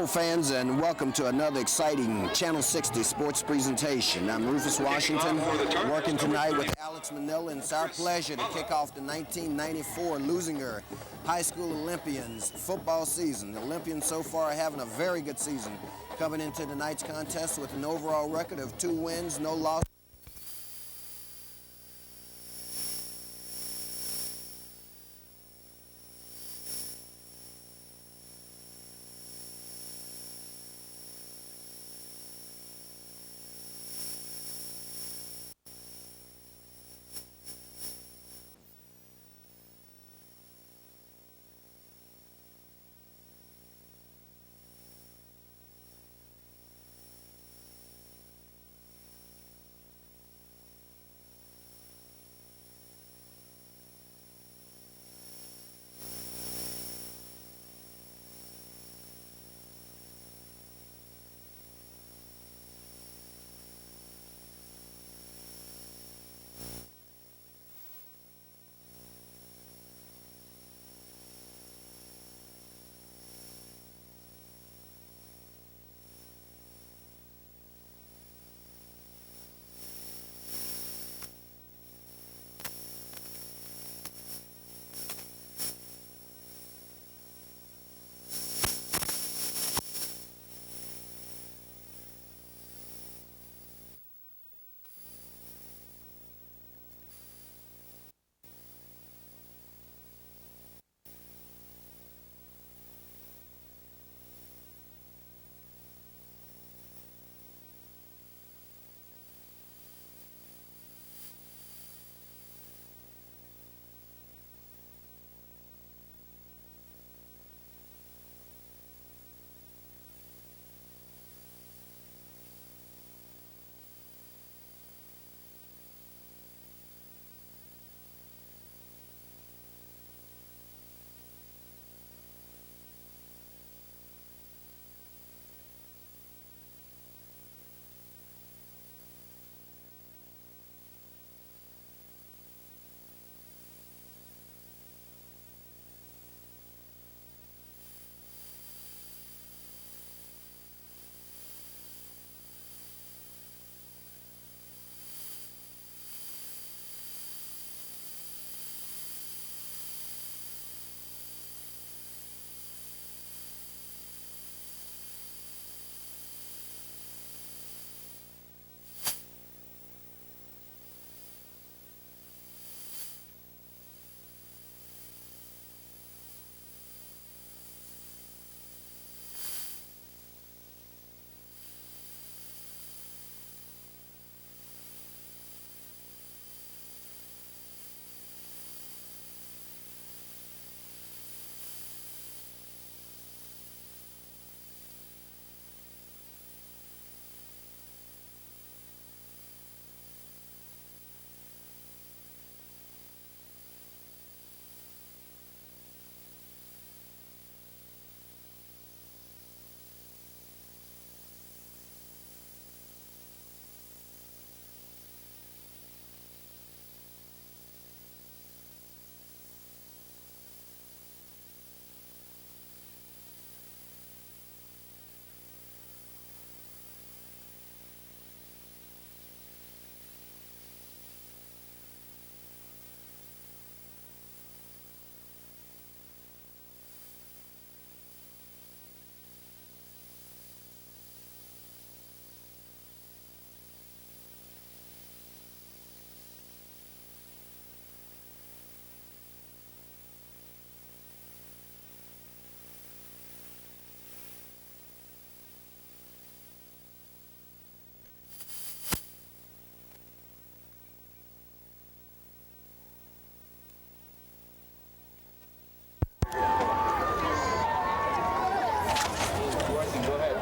Hello fans, and welcome to another exciting Channel 60 sports presentation. I'm Rufus Washington, working tonight with Alex Manila, and it's our pleasure to kick off the 1994 Leuzinger High School Olympians football season. The Olympians so far are having a very good season, coming into tonight's contest with an overall record of 2 wins, no losses.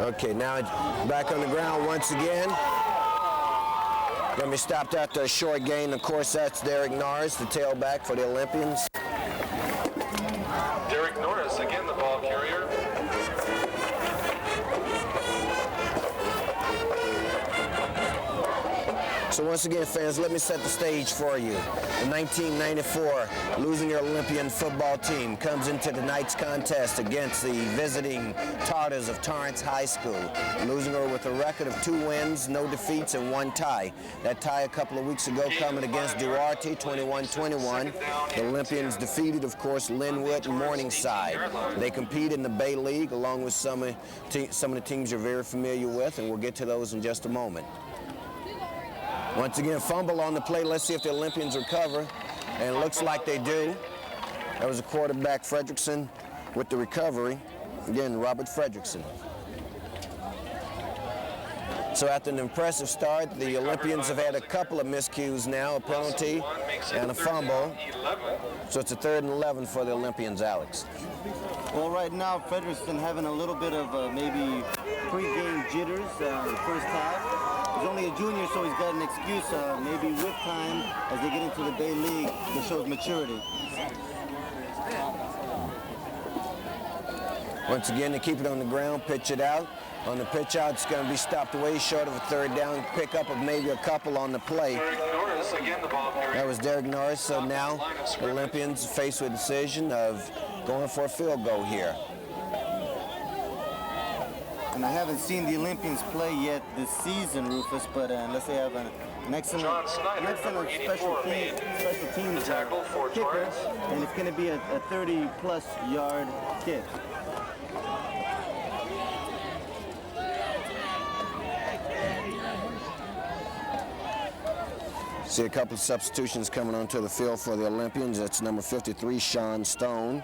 Okay, now back on the ground once again. Then we stopped after a short gain. Of course, that's Derek Norris, the tailback for the Olympians. Derek Norris, again the ball carrier. So once again, fans, let me set the stage for you. The 1994 Leuzinger Olympian football team comes into tonight's contest against the visiting Tartars of Torrance High School. Leuzinger with a record of 2 wins, no defeats, and 1 tie. That tie a couple of weeks ago coming against Duarte, 21-21. The Olympians defeated, of course, Linwood and Morningside. They compete in the Bay League along with some of the teams you're very familiar with, and we'll get to those in just a moment. Once again, fumble on the play. Let's see if the Olympians recover, and it looks like they do. That was a quarterback, Fredrickson, with the recovery. Again, Robert Fredrickson. So after an impressive start, the Olympians have had a couple of miscues now, a penalty and a fumble. So it's a 3rd and 11 for the Olympians, Alex. Well, right now, Fredrickson having a little bit of maybe pre-game jitters the first half. He's only a junior, so he's got an excuse, maybe with time, as they get into the Bay League, that shows maturity. Once again, they keep it on the ground, pitch it out. On the pitch out, it's going to be stopped away short of a 3rd down, pick up of maybe a couple on the play. That was Derek Norris, so now the Olympians faced with a decision of going for a field goal here. And I haven't seen the Olympians play yet this season, Rufus, but unless they have an excellent special teams kicker, and it's going to be a 30-plus yard kick. See a couple of substitutions coming onto the field for the Olympians. That's number 53, Sean Stone,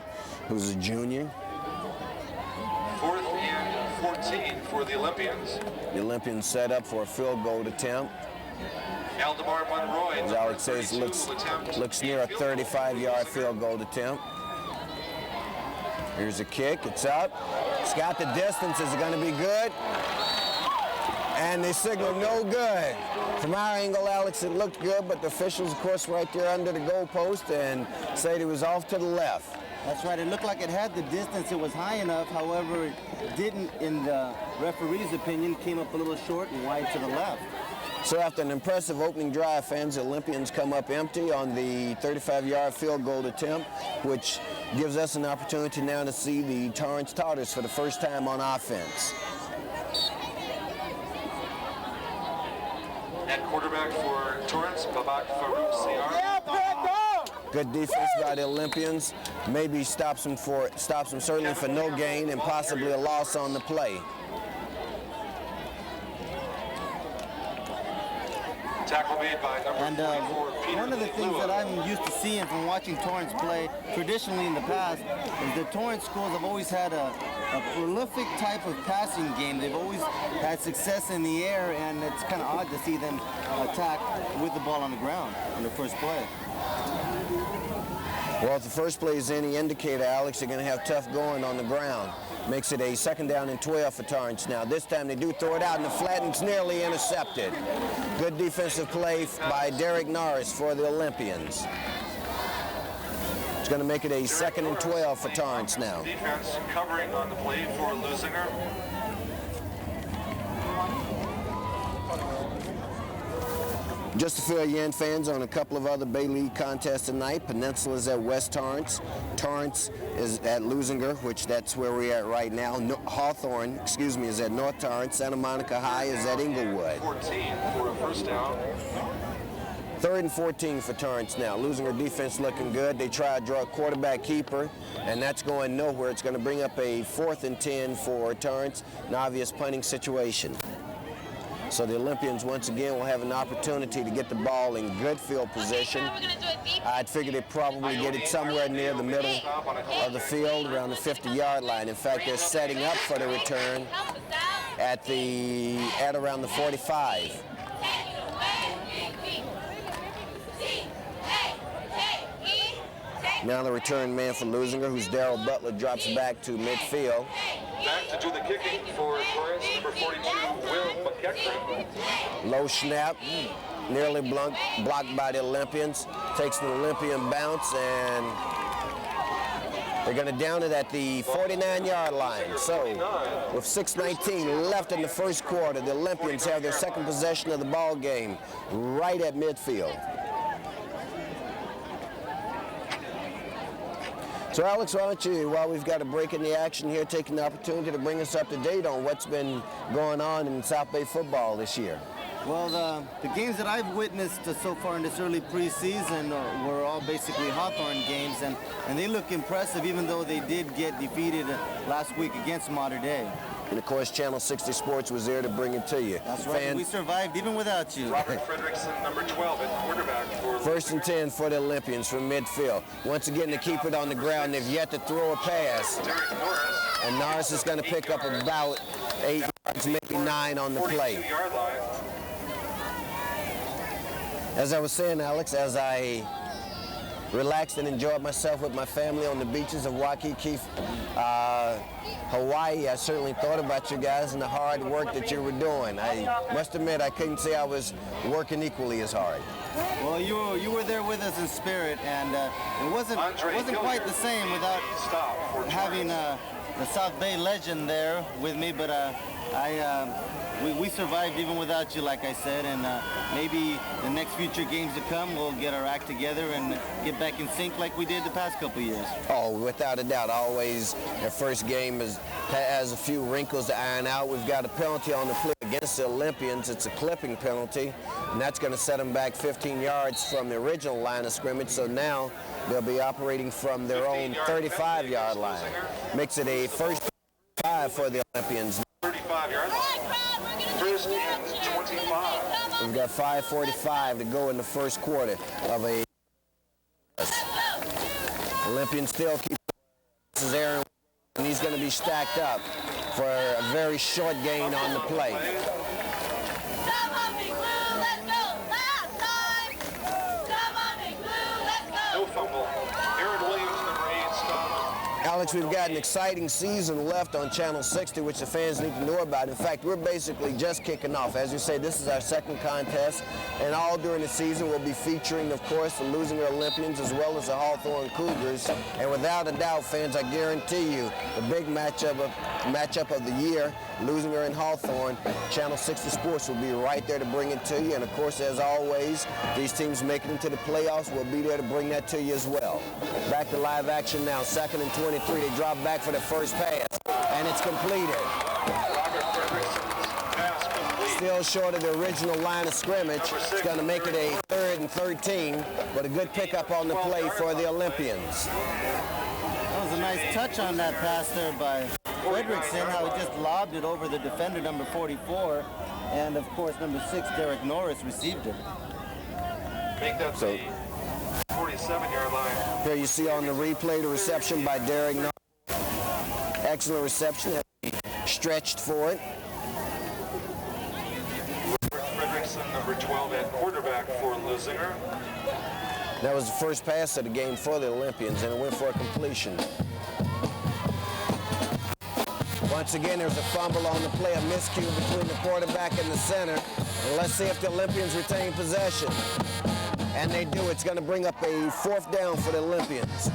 who's a junior. 4th and 14 for the Olympians. The Olympians set up for a field goal attempt. Aldemar Monroy, as Alex says, looks near a 35-yard field goal attempt. Here's a kick. It's up. It's got the distance. Is it going to be good? And they signal no good. From our angle, Alex, it looked good, but the officials, of course, right there under the goalpost and said it was off to the left. That's right. It looked like it had the distance. It was high enough. However, it didn't, in the referee's opinion, came up a little short and wide to the left. So after an impressive opening drive, fans, the Olympians come up empty on the 35-yard field goal attempt, which gives us an opportunity now to see the Torrance Tartars for the first time on offense. At quarterback for Torrance, Babak Farouk Siar. Good defense by the Olympians. Maybe stops them certainly for no gain and possibly a loss on the play. Tackle made by number 44, Peter one of the things that I'm used to seeing from watching Torrance play traditionally in the past is that Torrance schools have always had a prolific type of passing game. They've always had success in the air, and it's kind of odd to see them attack with the ball on the ground on the first play. Well, if the first play is any indicator, Alex, they're going to have tough going on the ground. Makes it a 2nd down and 12 for Torrance now. This time they do throw it out in the flat, and it's nearly intercepted. Good defensive play by Derek Norris for the Olympians. It's going to make it a 2nd and 12 for Torrance now. Defense covering on the play for Leuzinger. Just to fill you in, fans, on a couple of other Bay League contests tonight. Peninsula's at West Torrance. Torrance is at Leuzinger, which that's where we're at right now. Hawthorne, is at North Torrance. Santa Monica High is at Inglewood. 14 for a first down. 3rd and 14 for Torrance now. Leuzinger defense looking good. They try to draw a quarterback keeper, and that's going nowhere. It's going to bring up a 4th and 10 for Torrance, an obvious punting situation. So the Olympians, once again, will have an opportunity to get the ball in good field position. I'd figure they'd probably get it somewhere near the middle of the field, around the 50-yard line. In fact, they're setting up for the return at around the 45. Now the return man for Leuzinger, who's Darrell Butler, drops back to midfield. Back to do the kicking for Torrance, number 42, Will McEachran. Low snap, nearly blocked by the Olympians. Takes an Olympian bounce, and They're going to down it at the 49-yard line. So with 6:19 left in the first quarter, the Olympians have their second possession of the ball game right at midfield. So Alex, why don't you, while we've got a break in the action here, taking the opportunity to bring us up to date on what's been going on in South Bay football this year? Well, the games that I've witnessed so far in this early preseason were all basically Hawthorne games, and they look impressive, even though they did get defeated last week against Mater Dei. And of course, Channel 60 Sports was there to bring it to you. That's right. We survived even without you. Robert Fredrickson, number 12, at quarterback for First and 10 for the Olympians from midfield. Once again, to keep it on the ground, they've yet to throw a pass. And Norris is going to pick up about 8 yards, maybe 9 on the play. 42-yard line. As I was saying, Alex, as I relaxed and enjoyed myself with my family on the beaches of Waikiki, Hawaii, I certainly thought about you guys and the hard work that you were doing. I must admit, I couldn't say I was working equally as hard. Well, you were there with us in spirit, and it wasn't quite the same without having the South Bay legend there with me, but we survived even without you, like I said, and maybe the next future games to come, we'll get our act together and get back in sync like we did the past couple of years. Oh, without a doubt. Always, their first game has a few wrinkles to iron out. We've got a penalty on the play against the Olympians. It's a clipping penalty, and that's going to set them back 15 yards from the original line of scrimmage. So now they'll be operating from their own 35-yard line. Makes it a first 5 for the Olympians. 35-yard line. First and 25. We've got 5:45 to go in the first quarter of a Olympians still keep this is Aaron, and he's going to be stacked up for a very short gain on the play. No fumble. Aaron Williams, number 8, stopped. Alex, we've got an exciting season left on Channel 60, which the fans need to know about. In fact, we're basically just kicking off. As you say, this is our second contest, and all during the season we'll be featuring, of course, the Leuzinger Olympians as well as the Hawthorne Cougars. And without a doubt, fans, I guarantee you, the big matchup of the year, Leuzinger and Hawthorne, Channel 60 Sports will be right there to bring it to you. And of course, as always, these teams making it to the playoffs will be there to bring that to you as well. Back to live action now, 2nd and 23. They drop back for the first pass, and it's completed. Still short of the original line of scrimmage. It's going to make it a 3rd and 13, but a good pickup on the play for the Olympians. That was a nice touch on that pass there by Fredrickson, how he just lobbed it over the defender, number 44, and of course, number 6, Derek Norris, received it. Make that the 47-yard line. Here you see on the replay the reception by Derek Norris. Excellent reception. Stretched for it. Fredrickson, number 12, at quarterback for Leuzinger. That was the first pass of the game for the Olympians, and it went for a completion. Once again, there's a fumble on the play, a miscue between the quarterback and the center. And let's see if the Olympians retain possession. And they do. It's going to bring up a 4th down for the Olympians.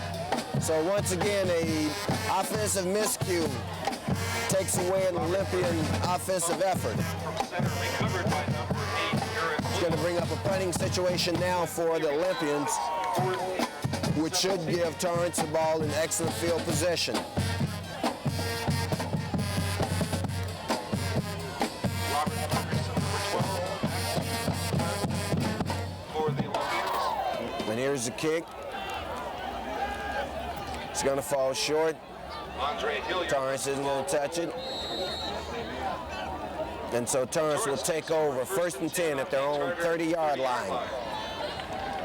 So once again, a offensive miscue takes away an Olympian offensive effort. It's going to bring up a punting situation now for the Olympians, which should give Torrance the ball in excellent field position. And here's the kick. It's going to fall short. Torrance isn't going to touch it. And so Torrance will take over 1st and 10 at their own 30-yard line.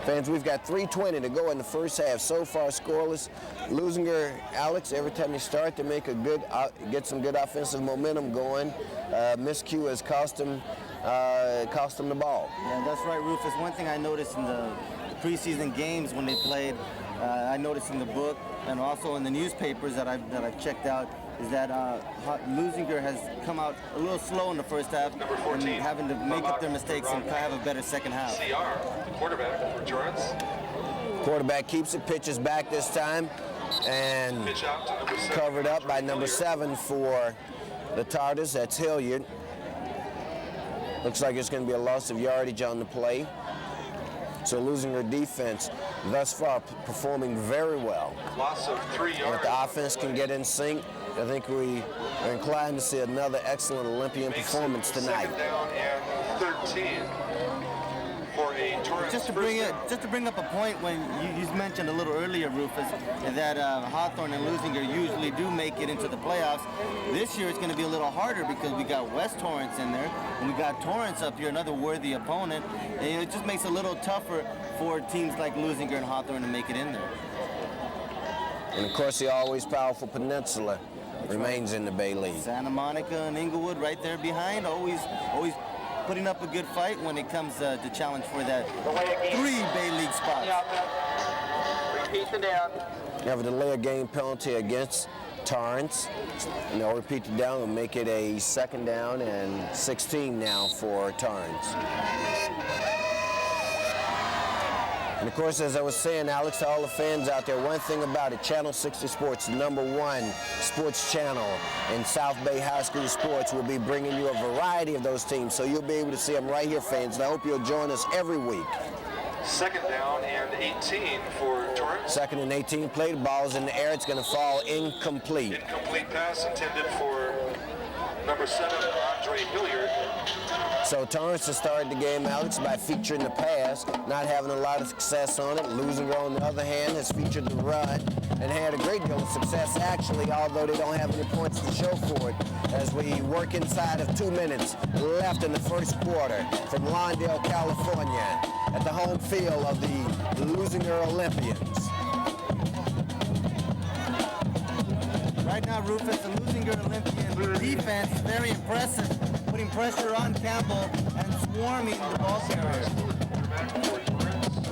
Fans, we've got 3:20 to go in the first half. So far scoreless. Leuzinger, Alex, every time they start, they make a good, get some good offensive momentum going. Miscue has cost them the ball. Yeah, that's right, Rufus. One thing I noticed in the preseason games when they played, I noticed in the book and also in the newspapers that I've checked out, is that Leuzinger has come out a little slow in the first half and having to make up their mistakes and have a better second half. CR, quarterback for Torrance. Quarterback keeps it, pitches back this time. And Pitch out to number 7. covered up by number 7 for the Tartars. That's Hilliard. Looks like it's going to be a loss of yardage on the play. So Leuzinger defense thus far performing very well. Loss of 3 And yards. if the offense can get in sync, I think we are inclined to see another excellent Olympian performance tonight. Second down and 13 for a Torrance Just to bring up a point when you mentioned a little earlier, Rufus, that Hawthorne and Leuzinger usually do make it into the playoffs. This year it's going to be a little harder because we got West Torrance in there, and we got Torrance up here, another worthy opponent. And it just makes it a little tougher for teams like Leuzinger and Hawthorne to make it in there. And of course, the always powerful Peninsula remains in the Bay League. Santa Monica and Inglewood right there behind, always putting up a good fight when it comes to challenge for that 3 Bay League spots. Repeat the down. You have a delay of game penalty against Torrance. And they'll repeat the down and make it a 2nd down and 16 now for Torrance. And of course, as I was saying, Alex, to all the fans out there, one thing about it, Channel 60 Sports, the #1 sports channel in South Bay High School sports, will be bringing you a variety of those teams. So you'll be able to see them right here, fans. And I hope you'll join us every week. Second down and 18 for Torrance. 2nd and 18, play the ball's in the air. It's going to fall incomplete. Incomplete pass intended for number 7, Andre Hilliard. So Torrance has started the game, Alex, by featuring the pass, not having a lot of success on it. Leuzinger, on the other hand, has featured the run and had a great deal of success, actually, although they don't have any points to show for it, as we work inside of 2 minutes left in the first quarter from Lawndale, California, at the home field of the Leuzinger Olympians. Right now, Rufus, the Leuzinger Olympian defense is very impressive, putting pressure on Campbell and swarming the ball carrier.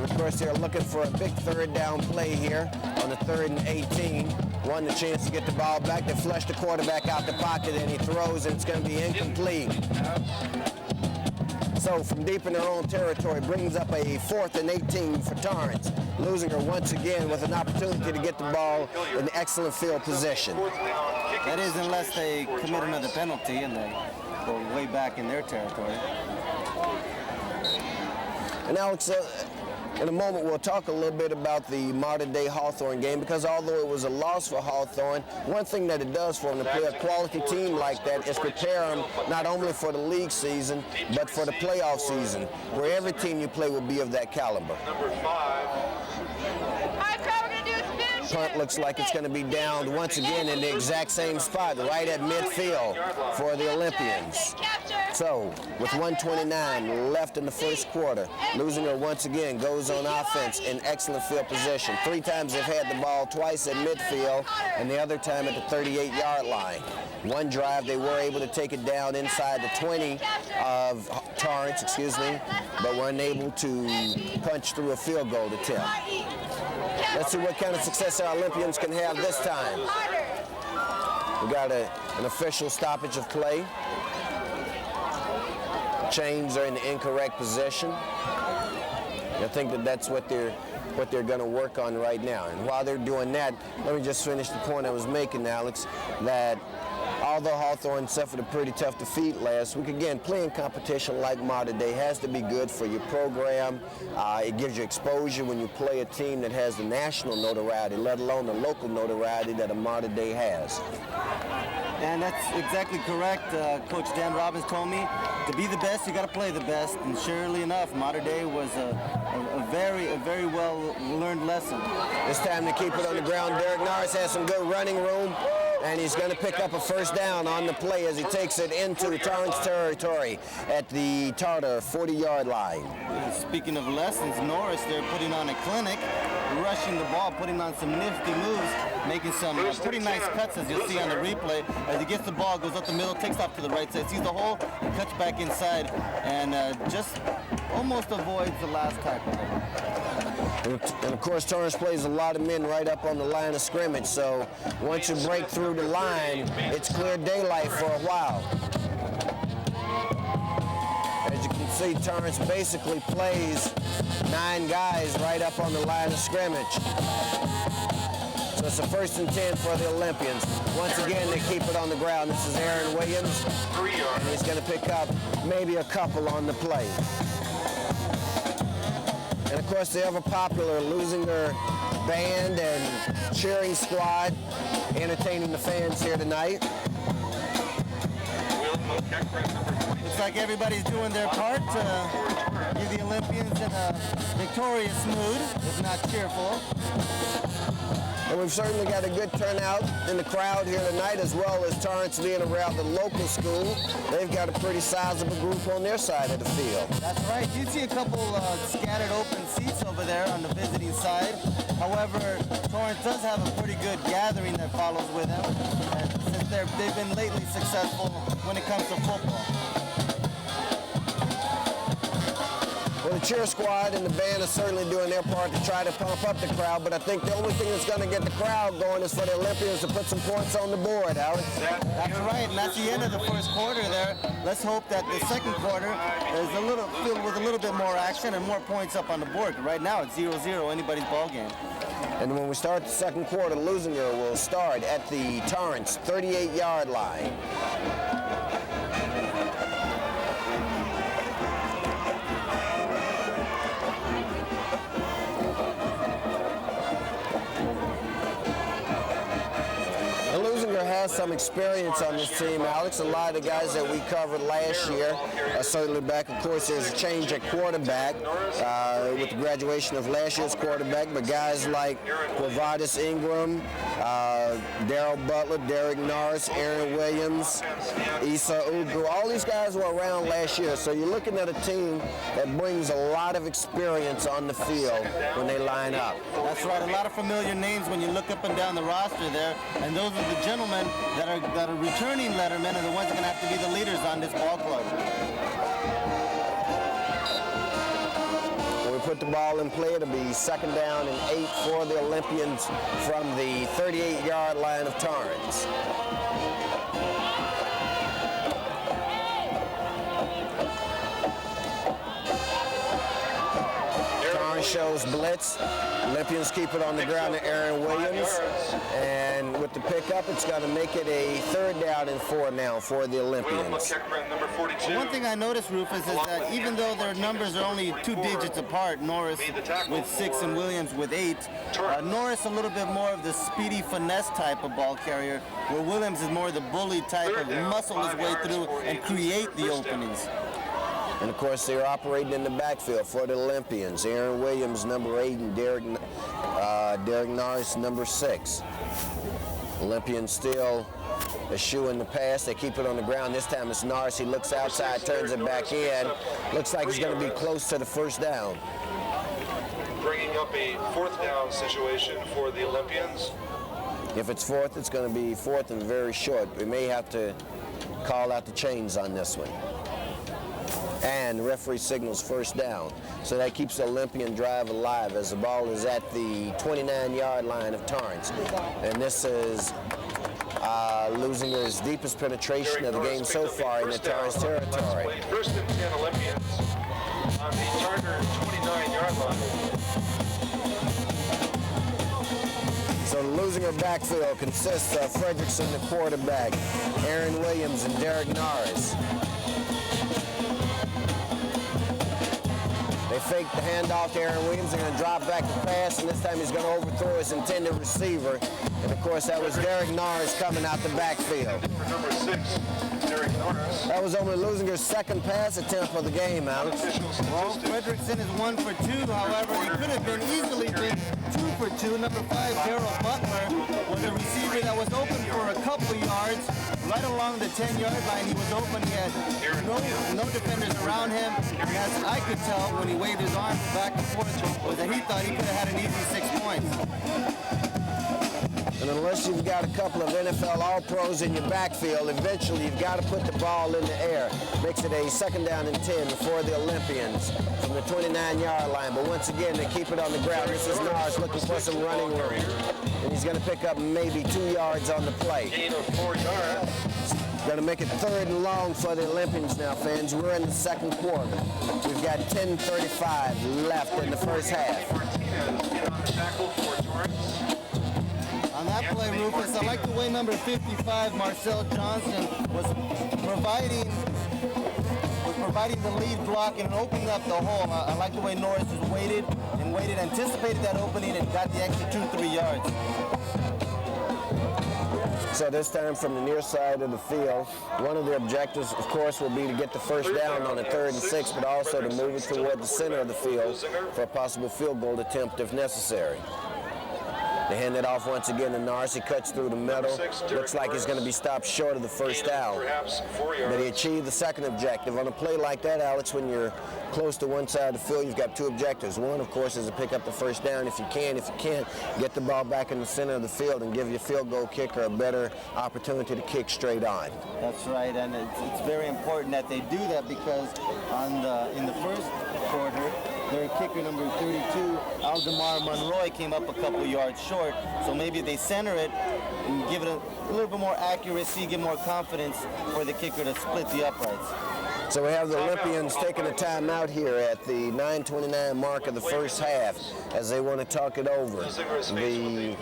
Of course, they're looking for a big 3rd down play here on the 3rd and 18. One, the chance to get the ball back. They flush the quarterback out the pocket, and he throws, and it's going to be incomplete. So from deep in their own territory, brings up a 4th and 18 for Torrance. Leuzinger once again with an opportunity to get the ball in excellent field position. That is, unless they commit another penalty and they go way back in their territory. And Alex, in a moment, we'll talk a little bit about the modern-day Hawthorne game, because although it was a loss for Hawthorne, one thing that it does for them to play a quality team like that is prepare them not only for the league season, but for the playoff season, where every team you play will be of that caliber. Number 5. Punt looks like it's going to be downed once again in the exact same spot, right at midfield for the Olympians. So, with 1:29 left in the first quarter, Leuzinger once again goes on offense in excellent field position. 3 times they've had the ball, twice at midfield, and the other time at the 38-yard line. One drive they were able to take it down inside the 20 of Torrance, but were unable to punch through a field goal attempt. Let's see what kind of success our Olympians can have this time. We got an official stoppage of play. Chains are in the incorrect position. I think that's what they're going to work on right now. And while they're doing that, let me just finish the point I was making, Alex, that although Hawthorne suffered a pretty tough defeat last week, again, playing competition like modern day has to be good for your program. It gives you exposure when you play a team that has the national notoriety, let alone the local notoriety that a modern day has. And that's exactly correct. Coach Dan Robbins told me, to be the best, you got to play the best. And surely enough, modern day was a very well learned lesson. It's time to keep it on the ground. Derek Norris has some good running room, and he's going to pick up a 1st down on the play as he takes it into Torrance territory at the Tartar 40-yard line. Speaking of lessons, Norris, they're putting on a clinic, rushing the ball, putting on some nifty moves, making some pretty nice cuts, as you'll see on the replay. As he gets the ball, goes up the middle, takes off to the right side, sees the hole, cuts back inside, and just almost avoids the last tackle. And of course, Torrance plays a lot of men right up on the line of scrimmage, so once you break through the line, it's clear daylight for a while. As you can see, Torrance basically plays 9 guys right up on the line of scrimmage. So So it's a 1st and 10 for the Olympians. Once again, they keep it on the ground. This is Aaron Williams. 3 yards. And he's going to pick up maybe a couple on the play. And of course, the ever popular Leuzinger band and cheering squad entertaining the fans here tonight. Looks like everybody's doing their part to give the Olympians in a victorious mood, if not cheerful. And we've certainly got a good turnout in the crowd here tonight, as well as Torrance being around the local school. They've got a pretty sizable group on their side of the field. That's right. You see a couple scattered open seats over there on the visiting side. However, Torrance does have a pretty good gathering that follows with them, since they've been lately successful when it comes to football. Well, the cheer squad and the band are certainly doing their part to try to pump up the crowd, but I think the only thing that's going to get the crowd going is for the Olympians to put some points on the board, Alex. That's right, and that's the end of the first quarter there. Let's hope that the second quarter is filled with a little bit more action and more points up on the board. Right now, it's 0-0, anybody's ball game. And when we start the second quarter, Leuzinger will start at the Torrance 38-yard line. Has some experience on this team, Alex. A lot of the guys that we covered last year are certainly back. Of course, there's a change at quarterback with the graduation of last year's quarterback, but guys like Quavadis Ingram, Daryl Butler, Derek Norris, Aaron Williams, Issa Ugu, all these guys were around last year. So you're looking at a team that brings a lot of experience on the field when they line up. That's right, a lot of familiar names when you look up and down the roster there, and those are the gentlemen that are returning lettermen and the ones that are going to have to be the leaders on this ball club. When we put the ball in play, it'll be 2nd down and 8 for the Olympians from the 38-yard line of Torrance. Torrance shows blitz. Olympians keep it on the ground to Aaron Williams. And with the pickup, it's going to make it a 3rd down and 4 now for the Olympians. One thing I noticed, Rufus, is that even though their numbers are only 2 digits apart, Norris with 6 and Williams with 8, Norris a little bit more of the speedy finesse type of ball carrier, where Williams is more the bully type of muscle his way through and create the openings. And of course, they're operating in the backfield for the Olympians. Aaron Williams, number 8, and Derek Norris, number 6. Olympians still eschewing the pass. They keep it on the ground. This time it's Norris. He looks outside, turns it back in. Looks like he's going to be close to the 1st down. Bringing up a 4th down situation for the Olympians. If it's 4th, it's going to be 4th and very short. We may have to call out the chains on this one. And the referee signals 1st down. So that keeps the Olympian drive alive as the ball is at the 29-yard line of Torrance. And this is Leuzinger's deepest penetration of the game so far in the Torrance territory. 1st and 10 Olympians on the Charter 29-yard line. So the Leuzinger backfield consists of Fredrickson, the quarterback, Aaron Williams, and Derek Norris. They fake the handoff to Aaron Williams. They're going to drop back the pass, and this time he's going to overthrow his intended receiver. And, of course, that was Derek Norris coming out the backfield. For number 6, Derek Norris. That was only Leuzinger's 2nd pass attempt for the game, Alex. Well, Fredrickson is 1 for 2. However, he could have been easily 2 for 2. Number 5, Daryl Butler, was a receiver that was open for a couple yards. Right along the 10-yard line, he was open. He had no defenders around him. And as I could tell when he waved his arms back and forth, was that he thought he could have had an easy 6 points. And unless you've got a couple of NFL All-Pros in your backfield, eventually you've got to put the ball in the air. Makes it a 2nd down and 10 for the Olympians from the 29-yard line. But once again, they keep it on the ground. This is Norris looking for some running room. And he's going to pick up maybe 2 yards on the play. Gain of 4 yards. Going to make it 3rd and long for the Olympians now, fans. We're in the 2nd quarter. We've got 10:35 left in the 1st half. On On that play, Rufus, I like the way number 55, Marcel Johnson, was providing the lead block and opening up the hole. I like the way Norris was waited, anticipated that opening, and got the extra 2-3 yards. So this time from the near side of the field, one of the objectives, of course, will be to get the first down on a 3rd and 6, but also to move it toward the center of the field for a possible field goal attempt if necessary. They hand it off once again to Norris. He cuts through the middle. Looks like he's going to be stopped short of the first down. But he achieved the second objective. On a play like that, Alex, when you're close to one side of the field, you've got two objectives. One, of course, is to pick up the first down if you can. If you can't, get the ball back in the center of the field and give your field goal kicker a better opportunity to kick straight on. That's right, and it's very important that they do that because in the first quarter, their kicker number 32, Aldemar Monroy, came up a couple yards short. So maybe they center it and give it a little bit more accuracy, give more confidence for the kicker to split the uprights. So we have the Olympians taking a timeout here at the 9:29 mark of the first half as they want to talk it over. The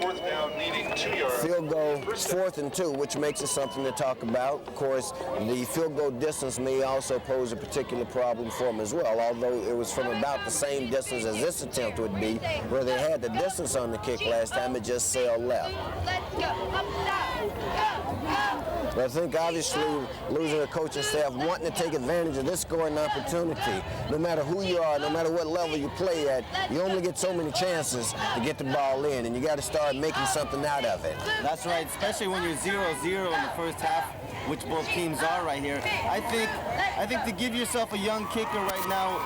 field goal is 4th and 2, which makes it something to talk about. Of course, the field goal distance may also pose a particular problem for them as well, although it was from about the same distance as this attempt would be, where they had the distance on the kick last time, it just sailed left. But I think obviously losing a coaching staff wanting to take advantage of this scoring opportunity. No matter who you are, no matter what level you play at, you only get so many chances to get the ball in, and you got to start making something out of it. That's right, especially when you're 0-0 in the first half, which both teams are right here. I think to give yourself a young kicker right now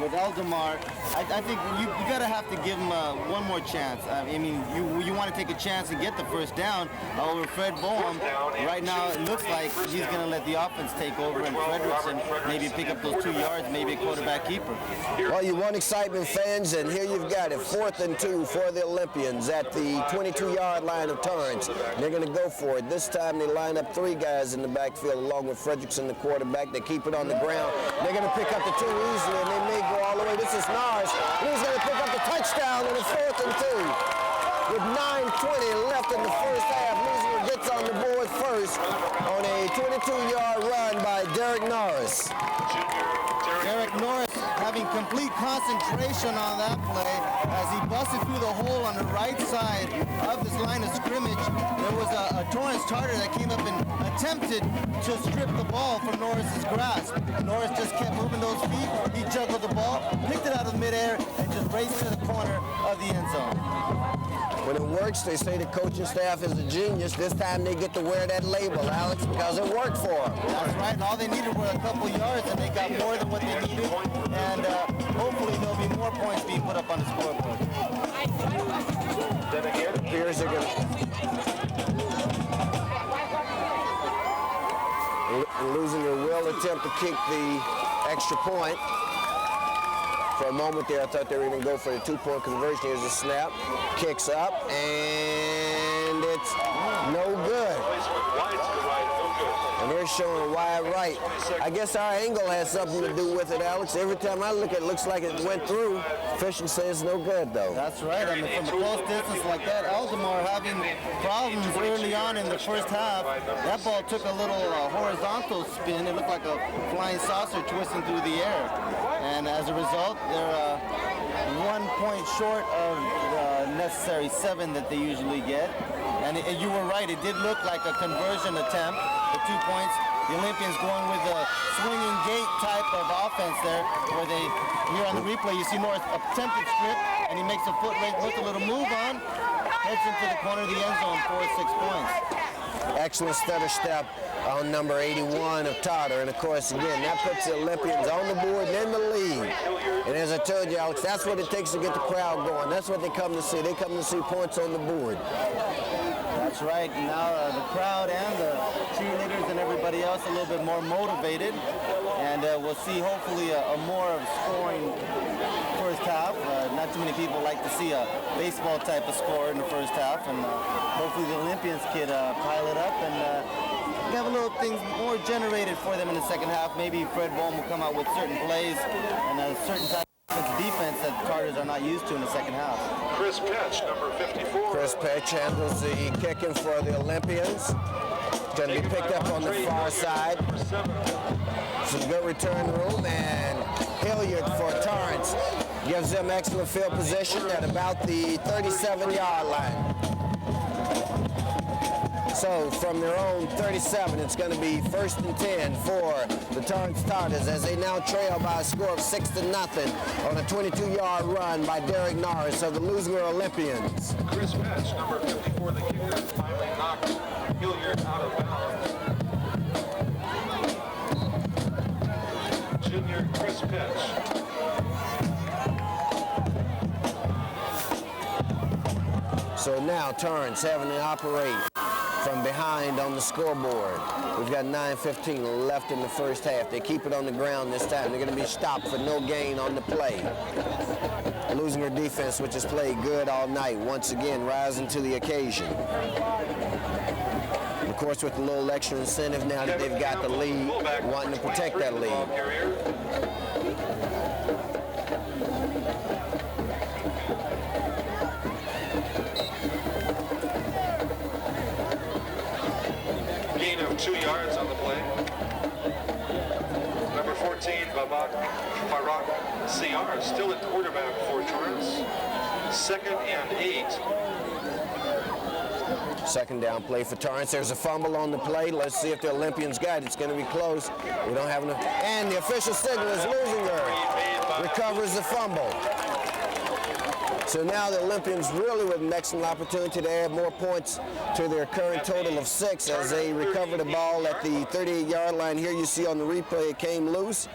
with Aldemar, I think you gotta have to give him one more chance. I mean, you want to take a chance and get the first down over Fred Boehm. Right now, it looks like he's gonna let the offense take over, and Fredrickson maybe pick up those 2 yards, maybe a quarterback keeper. Well, you want excitement, fans, and here you've got it, 4th and 2 for the Olympians at the 22-yard line of Torrance. They're gonna go for it. This time they line up 3 guys in the backfield along with Fredrickson, the quarterback. They keep it on the ground. They're going to pick up the 2 easily, and they may go all the way. This is Norris. He's going to pick up the touchdown on the 4th and 2. With 9:20 left in the first half, Leuzinger gets on the board first on a 22-yard run by Derek Norris. Derek Norris having complete concentration on that play as he busted through the hole on the right side of this line of scrimmage. There was a Torrance Tartar that came up and attempted to strip the ball from Norris's grasp. Norris just kept moving those feet. He juggled the ball, picked it out of midair, and just raced to the corner of the end zone. When it works, they say the coaching staff is a genius. This time they get to wear that label, Alex, because it worked for them. That's right, and all they needed were a couple yards, and they got more than what they needed, and hopefully there'll be more points being put up on the scoreboard. It appears they're going to... Leuzinger will attempt to kick the extra point. For a moment there, I thought they were going to go for the 2-point conversion. Here's a snap, kicks up, and it's no good. And they're showing wide right. I guess our angle has something to do with it, Alex. Every time I look at it, looks like it went through. Officials say it's no good, though. That's right. I mean, from a close distance like that, Aldemar having problems early on in the first half. That ball took a little horizontal spin. It looked like a flying saucer twisting through the air. And as a result, they're 1 point short of the necessary 7 that they usually get. And you were right, it did look like a conversion attempt, the 2 points. The Olympians going with a swinging gate type of offense there, where they, here on the replay, you see Norris attempted strip, and he makes a foot race, puts a little move on, heads into the corner of the end zone for 6 points. Excellent stutter step on number 81 of Totter. And of course, again, that puts the Olympians on the board and in the lead. And as I told you, Alex, that's what it takes to get the crowd going. That's what they come to see. They come to see points on the board. That's right. Now the crowd and the cheerleaders and everybody else a little bit more motivated. And we'll see hopefully a more of scoring first half. Not too many people like to see a baseball type of score in the first half. And hopefully the Olympians could pile it up and have a little things more generated for them in the second half. Maybe Fred Boehm will come out with certain plays and a certain type It's defense that the Carters are not used to in the second half. Chris Petch, number 54. Chris Petch handles the kicking for the Olympians. Going to be picked up on the far side. Some good return room, and Hilliard for Torrance gives them excellent field position at about the 37-yard line. So from their own 37, it's going to be 1st and 10 for the Torrance Tartars as they now trail by a score of 6-0 on a 22-yard run by Derek Norris of the Leuzinger Olympians. Chris Petch, number 54, the kicker, finally knocked Hilliard out of bounds. Junior Chris Petch. So now Torrance having to operate from behind on the scoreboard. We've got 9:15 left in the first half. They keep it on the ground this time. They're going to be stopped for no gain on the play. Leuzinger defense, which has played good all night, once again rising to the occasion. Of course, with a little extra incentive now that they've got the lead, wanting to protect that lead. Gain of 2 yards on the play. Number 14, Farak CR, still at quarterback for Torrance. 2nd and 8. Second down play for Torrance. There's a fumble on the play. Let's see if the Olympians got it. It's going to be close. We don't have enough. And the official signal is Leuzinger recovers the fumble. So now the Olympians really with an excellent opportunity to add more points to their current total of 6 as they recover the ball at the 38-yard line. Here you see on the replay it came loose.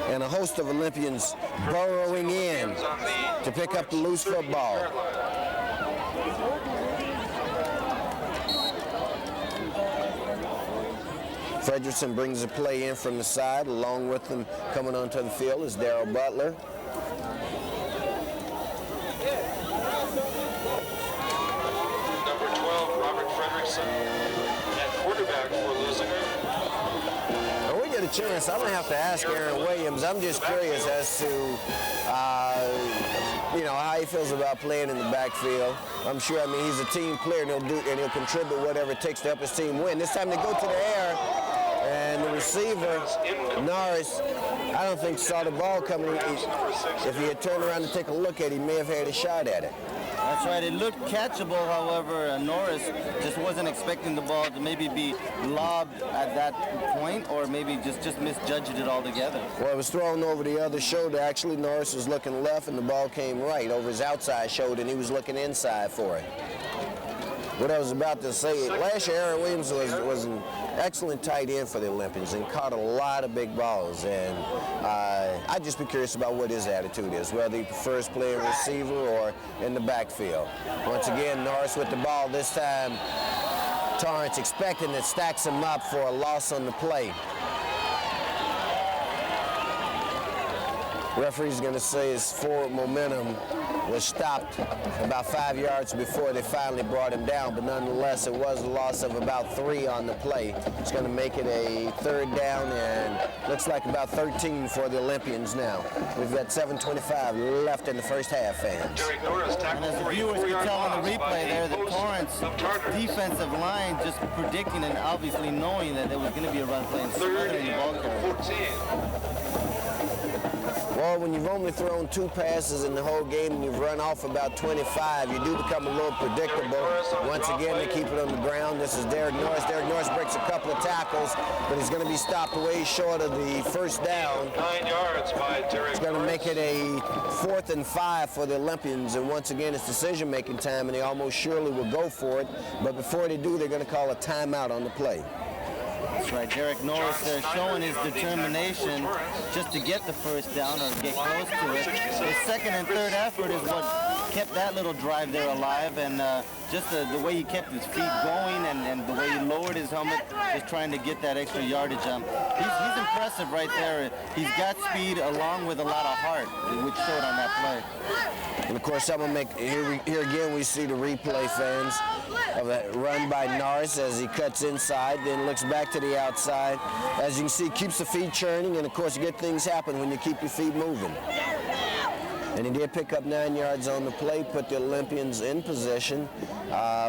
And a host of Olympians burrowing in to pick up the loose football. Fredrickson brings the play in from the side. Along with them coming onto the field is Darrell Butler. Number 12, Robert Fredrickson, at quarterback for Leuzinger. When we get a chance, I'm going to have to ask Aaron Williams. I'm just curious as to, how he feels about playing in the backfield. I'm sure, he's a team player, and he'll contribute whatever it takes to help his team win. This time they go to the air. And the receiver, Norris, I don't think saw the ball coming. If he had turned around to take a look at it, he may have had a shot at it. That's right. It looked catchable, however, Norris just wasn't expecting the ball to maybe be lobbed at that point or maybe just misjudged it altogether. Well, it was thrown over the other shoulder. Actually, Norris was looking left and the ball came right over his outside shoulder and he was looking inside for it. What I was about to say, last year Aaron Williams was an excellent tight end for the Olympians and caught a lot of big balls. And I'd just be curious about what his attitude is, whether he prefers playing receiver or in the backfield. Once again, Norris with the ball. This time, Torrance expecting it, stacks him up for a loss on the play. Referee's going to say his forward momentum was stopped about 5 yards before they finally brought him down, but nonetheless, it was a loss of about 3 on the play. It's going to make it a 3rd down and looks like about 13 for the Olympians now. We've got 7:25 left in the first half, fans. And as the viewers can tell on the replay there, the Torrance defensive line just predicting and obviously knowing that there was going to be a run play and smothering the ball carrier. Well, when you've only thrown 2 passes in the whole game and you've run off about 25, you do become a little predictable. Once again, they keep it on the ground. This is Derek Norris. Derek Norris breaks a couple of tackles, but he's going to be stopped way short of the first down. 9 yards by Derek. It's going to make it a 4th and 5 for the Olympians, and once again, it's decision-making time, and they almost surely will go for it. But before they do, they're going to call a timeout on the play. That's right, Derek Norris there showing his determination just to get the first down or get close to it. His 2nd and 3rd effort is what kept that little drive there alive, and just the way he kept his feet going and the way he lowered his helmet, just trying to get that extra yardage. He's impressive right there. He's got speed along with a lot of heart, which showed on that play. And of course, I'm gonna make here again. We see the replay, fans, of a run by Norris as he cuts inside, then looks back to the outside. As you can see, keeps the feet churning, and of course, good things happen when you keep your feet moving. And he did pick up 9 yards on the play, put the Olympians in position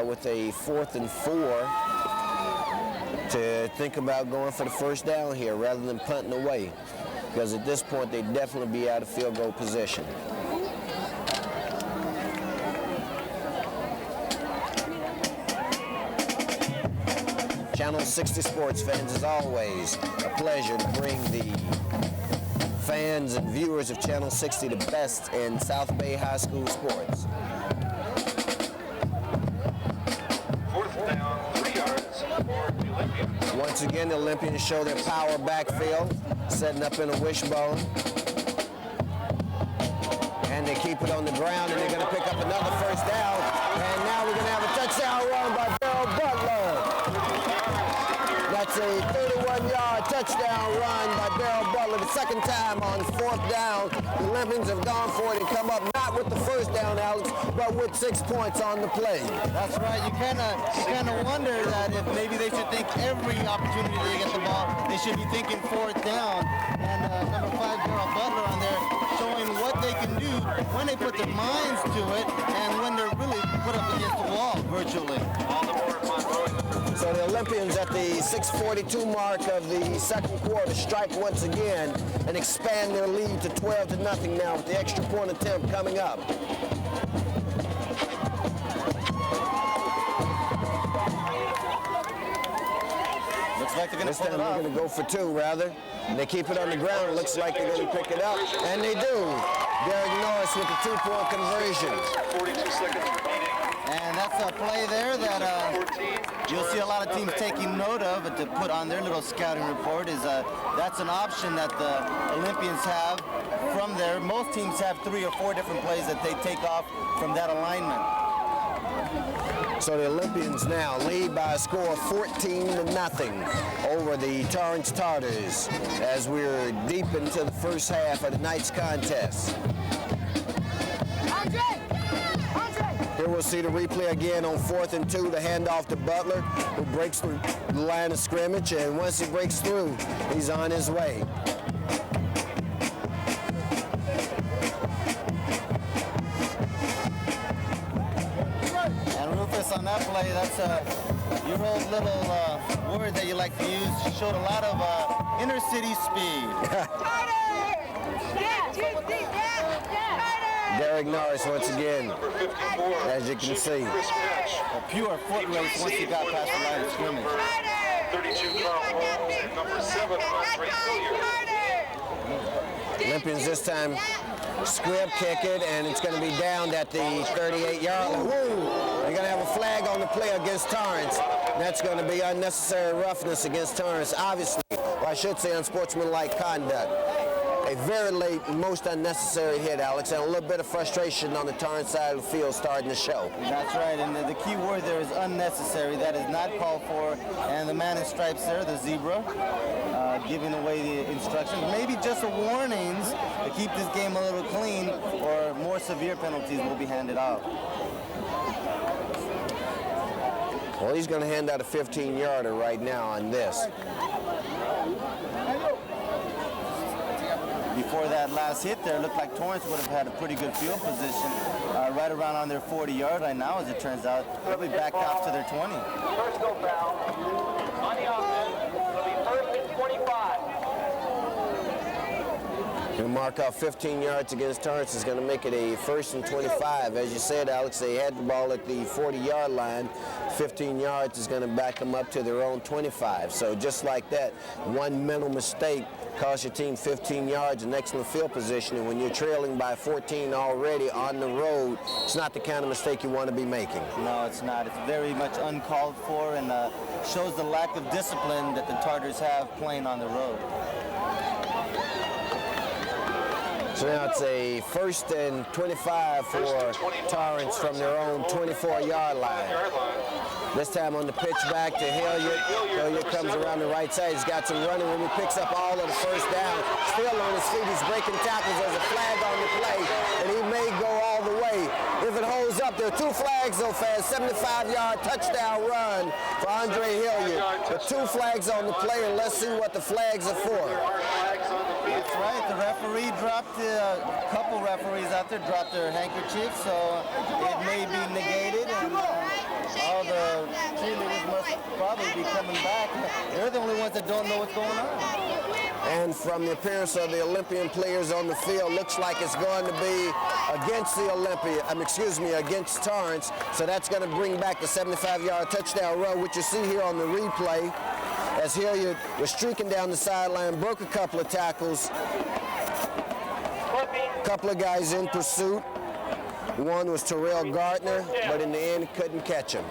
with a 4th and 4 to think about going for the first down here rather than punting away, because at this point they'd definitely be out of field goal position. Channel 60 Sports fans, as always, a pleasure to bring the fans and viewers of Channel 60 the best in South Bay High School sports. 4th down, 3 yards for the Olympians. Once again, the Olympians show their power backfield, setting up in a wishbone. And they keep it on the ground, and they're going to pick up another first down. And now we're going to have a touchdown run by Darrell Butler. That's a 31-yard touchdown run by Darrell Butler, the second time on 4th down. The Olympians have gone for it and come up not with the first down, Alex, but with 6 points on the play. That's right. You kind of wonder that if maybe they should think every opportunity they get the ball, they should be thinking 4th down. And number 5, Darrell Butler on there, showing what they can do when they put their minds to it and when they're really put up against the wall virtually. All the more fun throwing. So the Olympians at the 6:42 mark of the second quarter strike once again and expand their lead to 12-0 now with the extra point attempt coming up. Looks like they're going This to time they're going to go for 2 rather. And they keep it on the ground. It looks like they're going to pick it up. And they do. Derek Norris with the 2-point conversion. 42 seconds remaining. And that's a play there that you'll see a lot of teams taking note of to put on their little scouting report. Is that's an option that the Olympians have from there. Most teams have 3 or 4 different plays that they take off from that alignment. So the Olympians now lead by a score of 14-0 over the Torrance Tartars as we're deep into the first half of tonight's contest. Here we'll see the replay again on 4th and 2, the handoff to Butler, who breaks through the line of scrimmage, and once he breaks through, he's on his way. And Rufus, on that play, that's your old little word that you like to use. Showed a lot of inner city speed. Derek Norris once again, as you can see. A pure foot race once he got past the line of scrimmage. 32 Carl Holmes and number 7 Andre Hilliard. Olympians this time squib kick it, and it's going to be downed at the 38-yard line. Woo! They're going to have a flag on the play against Torrance. That's going to be unnecessary roughness against Torrance, obviously, or I should say unsportsmanlike conduct. A very late, most unnecessary hit, Alex, and a little bit of frustration on the Torrance side of the field starting to show. That's right, and the key word there is unnecessary. That is not called for, and the man in stripes there, the zebra, giving away the instructions. Maybe just a warnings to keep this game a little clean, or more severe penalties will be handed out. Well, he's going to hand out a 15-yarder right now on this. Before that last hit there, it looked like Torrance would have had a pretty good field position right around on their 40-yard line. Now, as it turns out, they'll be backed out to their 20. Personal foul on the offense. It'll be 1st and 25. Going to mark off 15 yards against Torrance. Is going to make it a 1st and 25. As you said, Alex, they had the ball at the 40-yard line. 15 yards is going to back them up to their own 25. So just like that, one mental mistake cost your team 15 yards and excellent field position. And when you're trailing by 14 already on the road, it's not the kind of mistake you want to be making. No, it's not. It's very much uncalled for, and shows the lack of discipline that the Tartars have playing on the road. So now it's a 1st and 25 for Torrance from their own 24-yard line. This time on the pitch back to Hilliard. Hilliard comes around the right side. He's got some running room. He picks up all of the first down. Still on his feet. He's breaking tackles. There's a flag on the play, and he may go all the way. If it holds up, there are 2 flags so fast. 75-yard touchdown run for Andre Hilliard. With 2 flags on the play, and let's see what the flags are for. That's right. The referee dropped, a couple referees out there dropped their handkerchiefs, so it may be negated, and all the cheerleaders must probably be coming back. They're the only ones that don't know what's going on. And from the appearance of the Olympian players on the field, looks like it's going to be against the against Torrance. So that's going to bring back the 75-yard touchdown run, which you see here on the replay. As Hilliard was streaking down the sideline, broke a couple of tackles. A couple of guys in pursuit. One was Terrell Gardner, but in the end couldn't catch him.